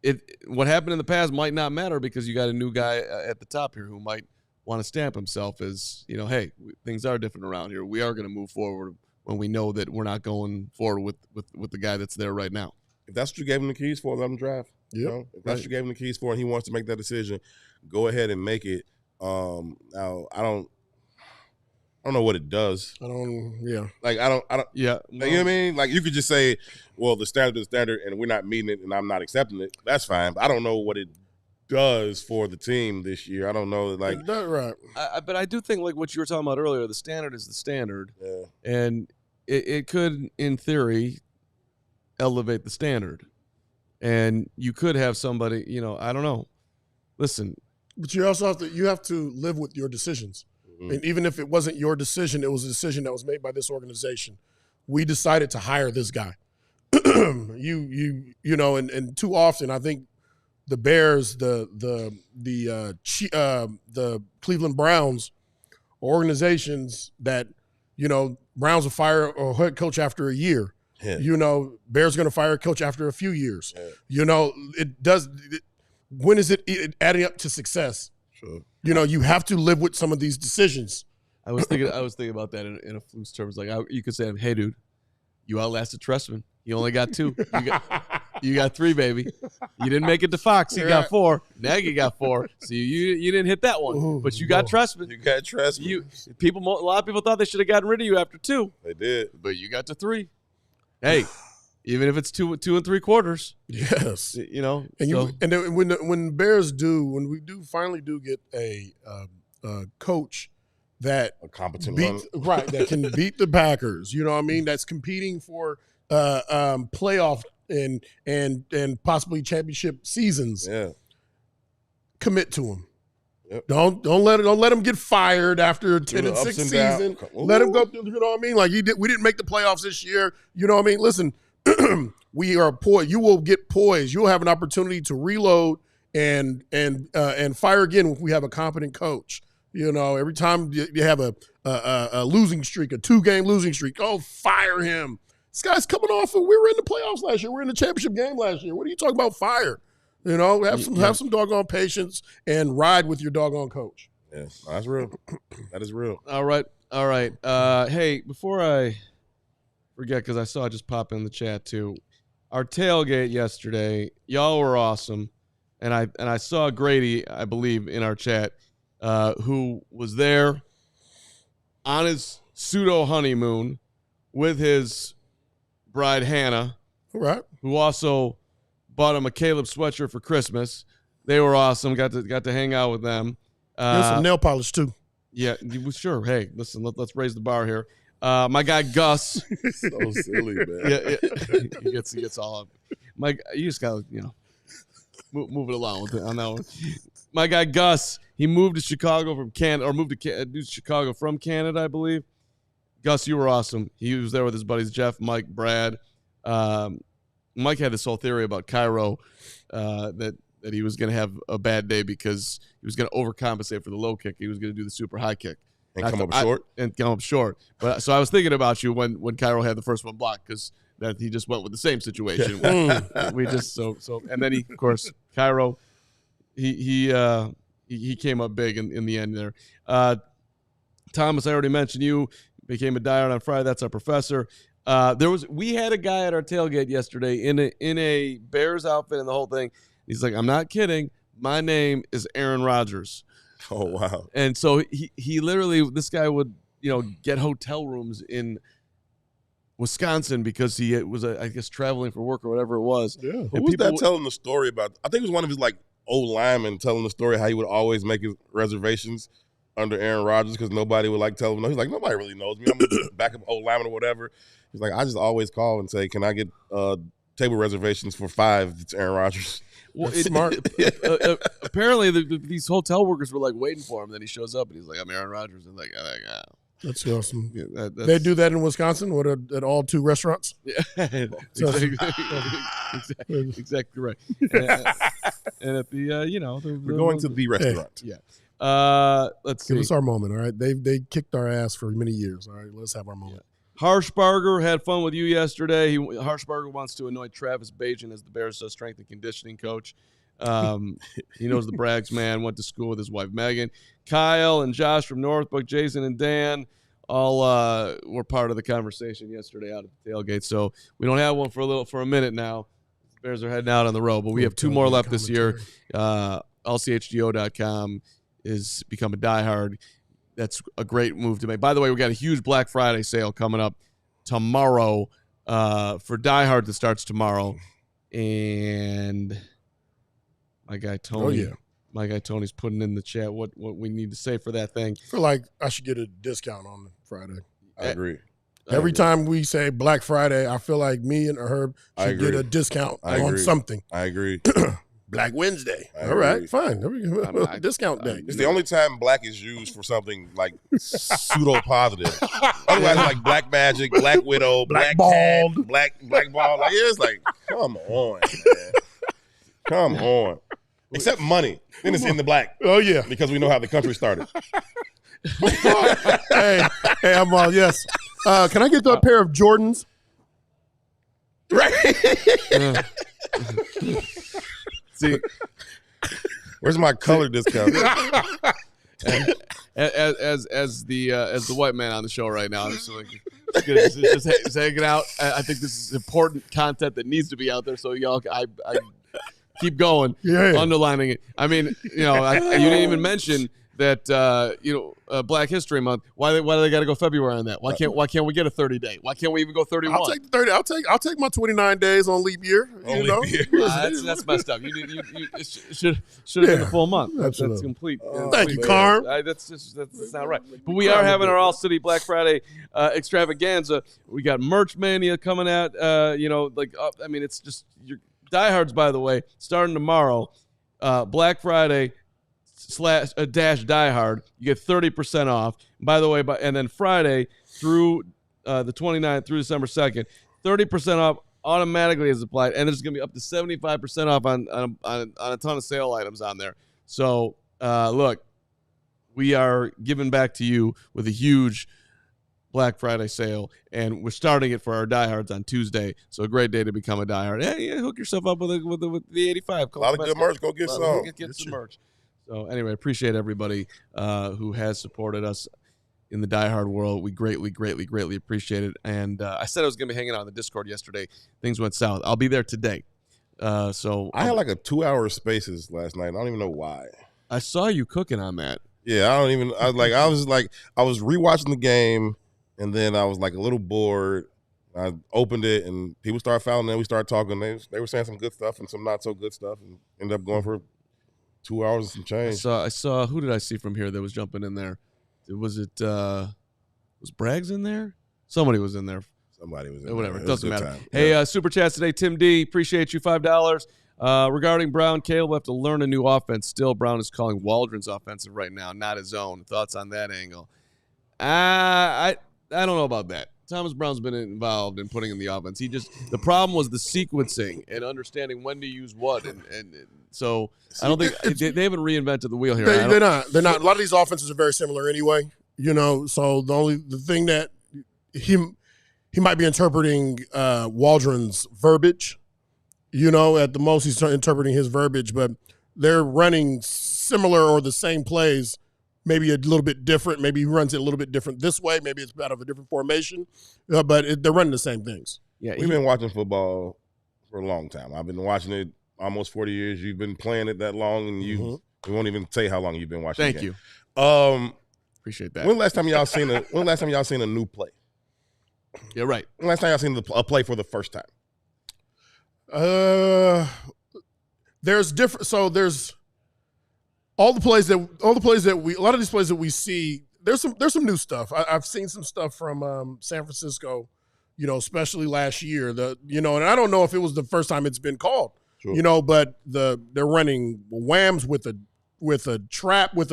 it. What happened in the past might not matter because you got a new guy at the top here who might want to stamp himself as, hey, things are different around here. We are going to move forward when we know that we're not going forward with the guy that's there right now. If that's what you gave him the keys for, let him draft. Yeah. If that's what you gave him the keys for and he wants to make that decision, go ahead and make it. Now, I don't know what it does. I don't. Yeah. You know what I mean? Like, you could just say, well, the standard is the standard and we're not meeting it and I'm not accepting it. That's fine. But I don't know what it does for the team this year. I don't know. Like, that's right. But I do think, like what you were talking about earlier, the standard is the standard. Yeah. And it could, in theory, elevate the standard. And you could have somebody, I don't know. Listen. But you also have to live with your decisions. Mm-hmm. And even if it wasn't your decision, it was a decision that was made by this organization. We decided to hire this guy. And too often, I think the Bears, the Cleveland Browns, organizations that, Browns will fire a head coach after a year. Yeah. Bears are going to fire a coach after a few years. Yeah. When is it adding up to success? Sure. You have to live with some of these decisions. I was thinking about that in a Flus terms. Like you could say, hey, dude, you outlasted Trestman. You only got 2. You got 3, baby. You didn't make it to Fox. You got 4. Nagy got 4. So you didn't hit that one. But you got Trestman. You got Trestman. A lot of people thought they should have gotten rid of you after 2. They did. But you got to 3. Hey, even if it's 2 3/4. Yes. And when Bears when we finally get a coach that a competent that can beat the Packers, that's competing for playoff and possibly championship seasons. Yeah. Commit to him. Yep. Don't let him get fired after a 10-6 season. Let him go through, like we didn't make the playoffs this year. Listen, we are poised. You will get poised. You'll have an opportunity to reload and fire again if we have a competent coach. Every time you have a losing streak, a 2-game losing streak, fire him. This guy's coming off we were in the playoffs last year. We were in the championship game last year. What are you talking about fire? Have some doggone patience and ride with your doggone coach. Yeah, that's real. That is real. All right. Hey, before I forget, because I saw it just pop in the chat too, our tailgate yesterday, y'all were awesome, and I saw Grady, I believe, in our chat, who was there on his pseudo honeymoon with his bride Hannah, all right, who also bought him a Caleb sweatshirt for Christmas. They were awesome. Got to hang out with them. There's some nail polish too. Yeah, sure. Hey, listen, let's raise the bar here. My guy Gus. So silly, man. Yeah. He gets all up. You just gotta move it along on that one. My guy Gus. He moved to Chicago from Canada, or moved to Chicago from Canada, I believe. Gus, you were awesome. He was there with his buddies Jeff, Mike, Brad. Mike had this whole theory about Cairo that he was going to have a bad day because he was going to overcompensate for the low kick. He was going to do the super high kick. And come up short. But so I was thinking about you when Cairo had the first one blocked, because that he just went with the same situation. We just so and then he, of course, Cairo, he came up big in the end there. Thomas, I already mentioned you became a diehard on Friday. That's our professor. We had a guy at our tailgate yesterday in a Bears outfit and the whole thing. He's like, I'm not kidding. My name is Aaron Rodgers. Oh, wow. And so he literally, this guy would, get hotel rooms in Wisconsin because he was, I guess, traveling for work or whatever it was. Yeah. Who was that telling the story about? I think it was one of his old linemen telling the story how he would always make his reservations under Aaron Rodgers because nobody would tell him no. He's like, nobody really knows me. I'm a backup old lineman or whatever. He's like, I just always call and say, can I get table reservations for 5? It's Aaron Rodgers. Well, it's smart. Apparently, these hotel workers were waiting for him. Then he shows up and he's like, I'm Aaron Rodgers. And that's awesome. Yeah, they do that in Wisconsin. What at all 2 restaurants? Yeah, exactly right. And at the we're going to the restaurant. Yeah. Let's see. Give us our moment, all right? They kicked our ass for many years. All right, let's have our moment. Harshbarger had fun with you yesterday. Harshbarger wants to anoint Travis Bajan as the Bears' strength and conditioning coach. He knows the Braggs man, went to school with his wife Megan. Kyle and Josh from Northbrook, Jason and Dan all were part of the conversation yesterday out at the tailgate. So we don't have one for a minute now. The Bears are heading out on the road, but we have 2 more left this year. ALLCITY.com is become a diehard. That's a great move to make. By the way, we got a huge Black Friday sale coming up tomorrow for diehard that starts tomorrow. And my guy Tony, my guy Tony's putting in the chat what we need to say for that thing. I feel like I should get a discount on Friday. I agree. Every time we say Black Friday, I feel like me and Herb should get a discount on something. I agree. Black Wednesday. All right, fine. There we go. Discount day. It's the only time black is used for something pseudo positive. Otherwise, Black Magic, Black Widow, Black Bald, Black Ball. It's come on, man. Come on. Except money. Then it's in the black. Oh, yeah. Because we know how the country started. hey, I'm all yes. Can I get a pair of Jordans? Right. See, where's my color discount? As the white man on the show right now, I'm just hanging out. I think this is important content that needs to be out there. So y'all, I keep going, underlining it. I mean, you didn't even mention that Black History Month. Why do they got to go February on that? Why can't we get a 30-day? Why can't we even go 31? I'll take the 30. I'll take my 29 days on leap year. That's messed up. You should have been the full month. That's complete. Thank you, Carm. That's not right. But we are having our All-City Black Friday extravaganza. We got Merch Mania coming out. It's just your diehards. By the way, starting tomorrow, Black Friday. /dash diehard, you get 30% off. By the way, and then Friday through the 29th through December 2nd, 30% off automatically is applied, and there's going to be up to 75% off on a ton of sale items on there. So look, we are giving back to you with a huge Black Friday sale, and we're starting it for our diehards on Tuesday. So a great day to become a diehard. Hey, hook yourself up with the 85. A lot of good merch. Go get some. Get some merch. So anyway, appreciate everybody who has supported us in the diehard world. We greatly, greatly, greatly appreciate it. And I said I was going to be hanging out on the Discord yesterday. Things went south. I'll be there today. So I had like a 2-hour spaces last night. I don't even know why. I saw you cooking on that. Yeah, I was rewatching the game, and then I was like a little bored. I opened it, and people started fouling in. We started talking. They were saying some good stuff and some not so good stuff, and ended up going for 2 hours and some change. I saw. Who did I see from here that was jumping in there? Was Braggs in there? Somebody was in there. Somebody was in there. Whatever. It doesn't matter. Hey, Super Chats today. Tim D, appreciate you, $5. Regarding Brown, Caleb will have to learn a new offense. Still, Brown is calling Waldron's offensive right now, not his own. Thoughts on that angle? I don't know about that. Thomas Brown's been involved in putting in the offense. The problem was the sequencing and understanding when to use what, and so I don't think they haven't reinvented the wheel here. They're not. A lot of these offenses are very similar anyway. So the thing that he might be interpreting Waldron's verbiage. At the most he's interpreting his verbiage, but they're running similar or the same plays. Maybe a little bit different. Maybe he runs it a little bit different this way. Maybe it's out of a different formation, but they're running the same things. Yeah, we've been watching football for a long time. I've been watching it almost 40 years. You've been playing it that long, and we won't even say how long you've been watching. Thank you. Appreciate that. When last time y'all seen a new play? Yeah, right. When last time y'all seen a play for the first time? There's different. So there's. A lot of these plays that we see, there's some new stuff. I've seen some stuff from San Francisco, especially last year. And I don't know if it was the first time it's been called, sure. But they're running whams with an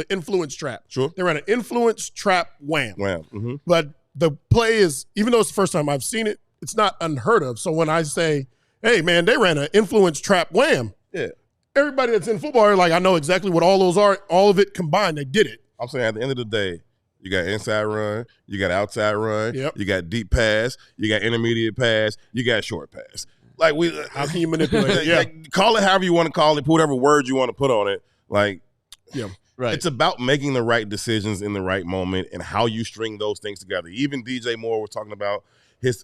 influence trap. Sure. They ran an influence trap wham. Mm-hmm. But the play is, even though it's the first time I've seen it, it's not unheard of. So when I say, hey man, they ran an influence trap wham. Yeah. Everybody that's in football are like, I know exactly what all those are. All of it combined, they did it. I'm saying at the end of the day, you got inside run, you got outside run, yep. You got deep pass, you got intermediate pass, you got short pass. How can you manipulate it? Yeah. Call it however you want to call it, put whatever words you want to put on it. Yeah. Right. It's about making the right decisions in the right moment and how you string those things together. Even DJ Moore was talking about his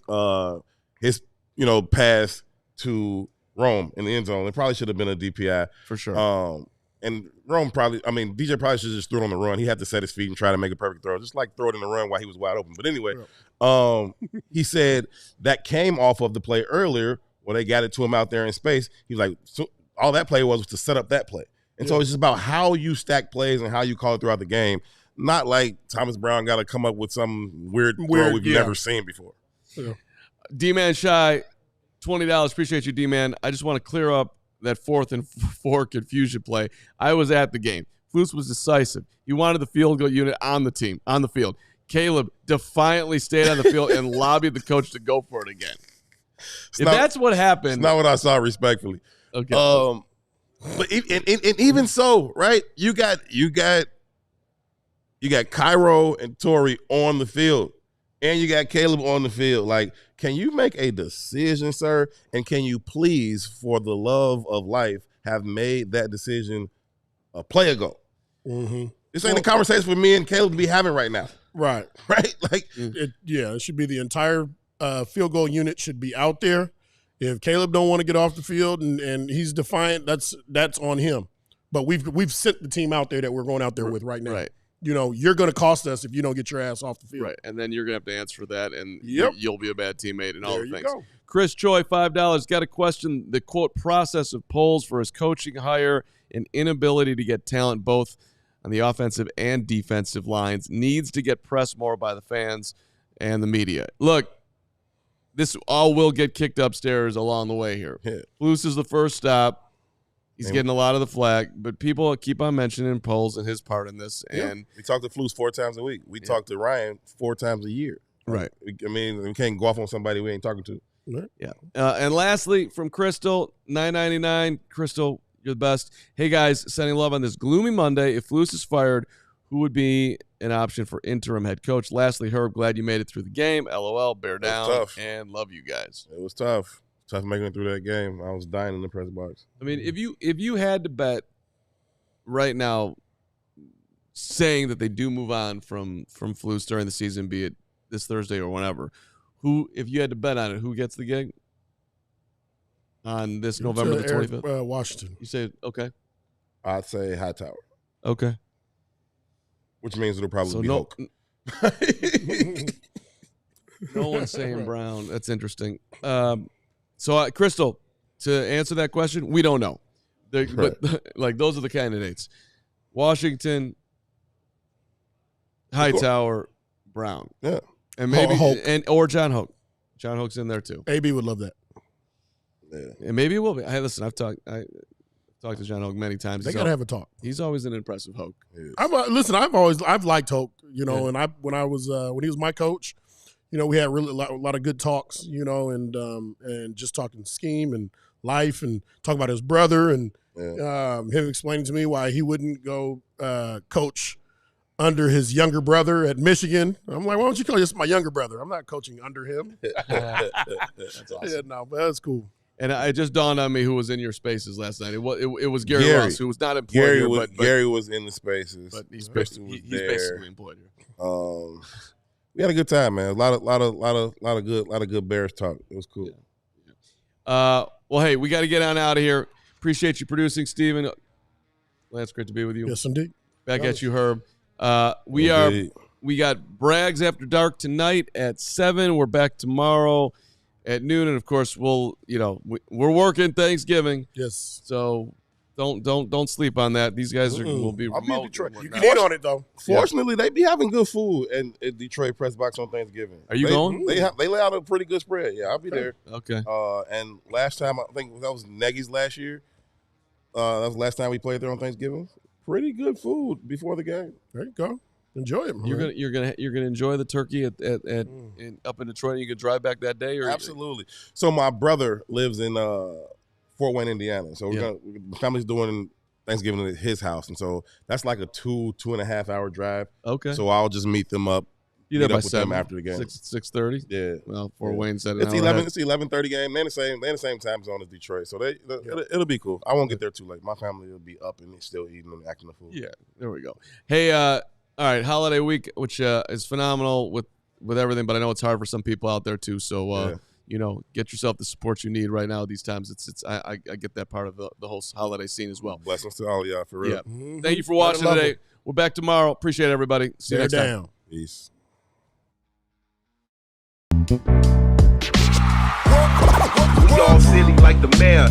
pass to Rome in the end zone. It probably should have been a DPI. For sure. And Rome DJ probably should have just threw it on the run. He had to set his feet and try to make a perfect throw. Just throw it in the run while he was wide open. But anyway, he said that came off of the play earlier where they got it to him out there in space. He was like, so all that play was to set up that play. And so it's just about how you stack plays and how you call it throughout the game. Not like Thomas Brown got to come up with some weird throw we've never seen before. Yeah. D-Man Shy, $20. Appreciate you, D-Man. I just want to clear up that 4th and 4 confusion play. I was at the game. Flus was decisive. He wanted the field goal unit on the field. Caleb defiantly stayed on the field and lobbied the coach to go for it again. That's what happened. It's not what I saw, respectfully. Okay. But even so, right? You got Cairo and Torrey on the field, and you got Caleb on the field. Like, can you make a decision, sir? And can you please, for the love of life, have made that decision a play ago? Mm-hmm. This ain't a conversation for me and Caleb to be having right now. Right. Right? Like, it should be the entire field goal unit should be out there. If Caleb don't want to get off the field and he's defiant, that's on him. But we've sent the team out there that we're going out there with right now. Right. You know, you're going to cost us if you don't get your ass off the field. Right, and then you're going to have to answer for that, and Yep. you'll be a bad teammate and all There the you things. go. Chris Choi, $5, got a question. The, quote, process of polls for his coaching hire and inability to get talent both on the offensive and defensive lines needs to get pressed more by the fans and the media. Look, this all will get kicked upstairs along the way here. Yeah. Flus is the first stop. He's getting a lot of the flack, but people keep on mentioning polls and his part in this. And we talk to Flus 4 times a week. We talk to Ryan 4 times a year. Right. I mean, we can't go off on somebody we ain't talking to. Yeah. And lastly, from Crystal, $9.99. Crystal, you're the best. Hey, guys, sending love on this gloomy Monday. If Flus is fired, who would be an option for interim head coach? Lastly, Herb, glad you made it through the game. LOL, bear down, tough. and love you guys. It was tough. Tough making it through that game. I was dying in the press box. I mean, if you had to bet right now, saying that they do move on from Flus during the season, be it this Thursday or whenever, if you had to bet on it, who gets the gig on this November the 25th? Washington. You say okay. I'd say Hightower. Okay. Which means it'll probably be Hulk. No one's saying Brown. That's interesting. So, Crystal, to answer that question, we don't know. But like those are the candidates: Washington, Hightower, Brown. Yeah, and maybe Hulk. or John Hoke. John Hoke's in there too. AB would love that. Yeah, and maybe it will be. Hey, listen, I've talked to John Hoke many times. They gotta have a talk. He's always an impressive Hoke. I've liked Hoke. You know, and when he was my coach. You know, we had really a lot of good talks, you know, and just talking scheme and life and talking about his brother and him explaining to me why he wouldn't go coach under his younger brother at Michigan. I'm like, why don't you call this my younger brother? I'm not coaching under him. That's awesome. Yeah, no, but that's cool. And it just dawned on me who was in your spaces last night. It was Gary Ross, who was not employed here. Gary was in the spaces. But he's basically employed here. We had a good time, man. A lot of good Bears talk. It was cool. Yeah. Well, hey, we got to get on out of here. Appreciate you producing, Steven. Lance, great to be with you. Yes, indeed. Back at you, Herb. We got Brags After Dark tonight at 7. We're back tomorrow at noon, and of course we're working Thanksgiving. Yes. So don't sleep on that. These guys will be I'll remote. be in Detroit. You can eat on it though. Fortunately, they be having good food at Detroit Press Box on Thanksgiving. Are you going? They lay out a pretty good spread. Yeah, I'll be there. Okay. And last time, I think that was Nagy's last year. That was the last time we played there on Thanksgiving. Pretty good food before the game. There you go. Enjoy it, man. You're gonna enjoy the turkey up in Detroit. You can drive back that day, or absolutely. So my brother lives in Fort Wayne, Indiana. So the family's doing Thanksgiving at his house, and so that's like a 2.5 hour drive. Okay. So I'll just meet them up. Be there by with 7 them after the game. 6:30. Yeah. Well, Fort Wayne said it's 11. It's 11:30 game. They're in the same time zone as Detroit, so it'll be cool. I won't get there too late. My family will be up and still eating and acting the food. Yeah. There we go. Hey, all right, holiday week, which is phenomenal with everything, but I know it's hard for some people out there too. So get yourself the support you need right now. These times, I get that part of the whole holiday scene as well. Blessings to all of y'all, for real. Yeah. Mm-hmm. Thank you for watching today. We're back tomorrow. Appreciate everybody. See you next time. Peace. We all silly like the mayor.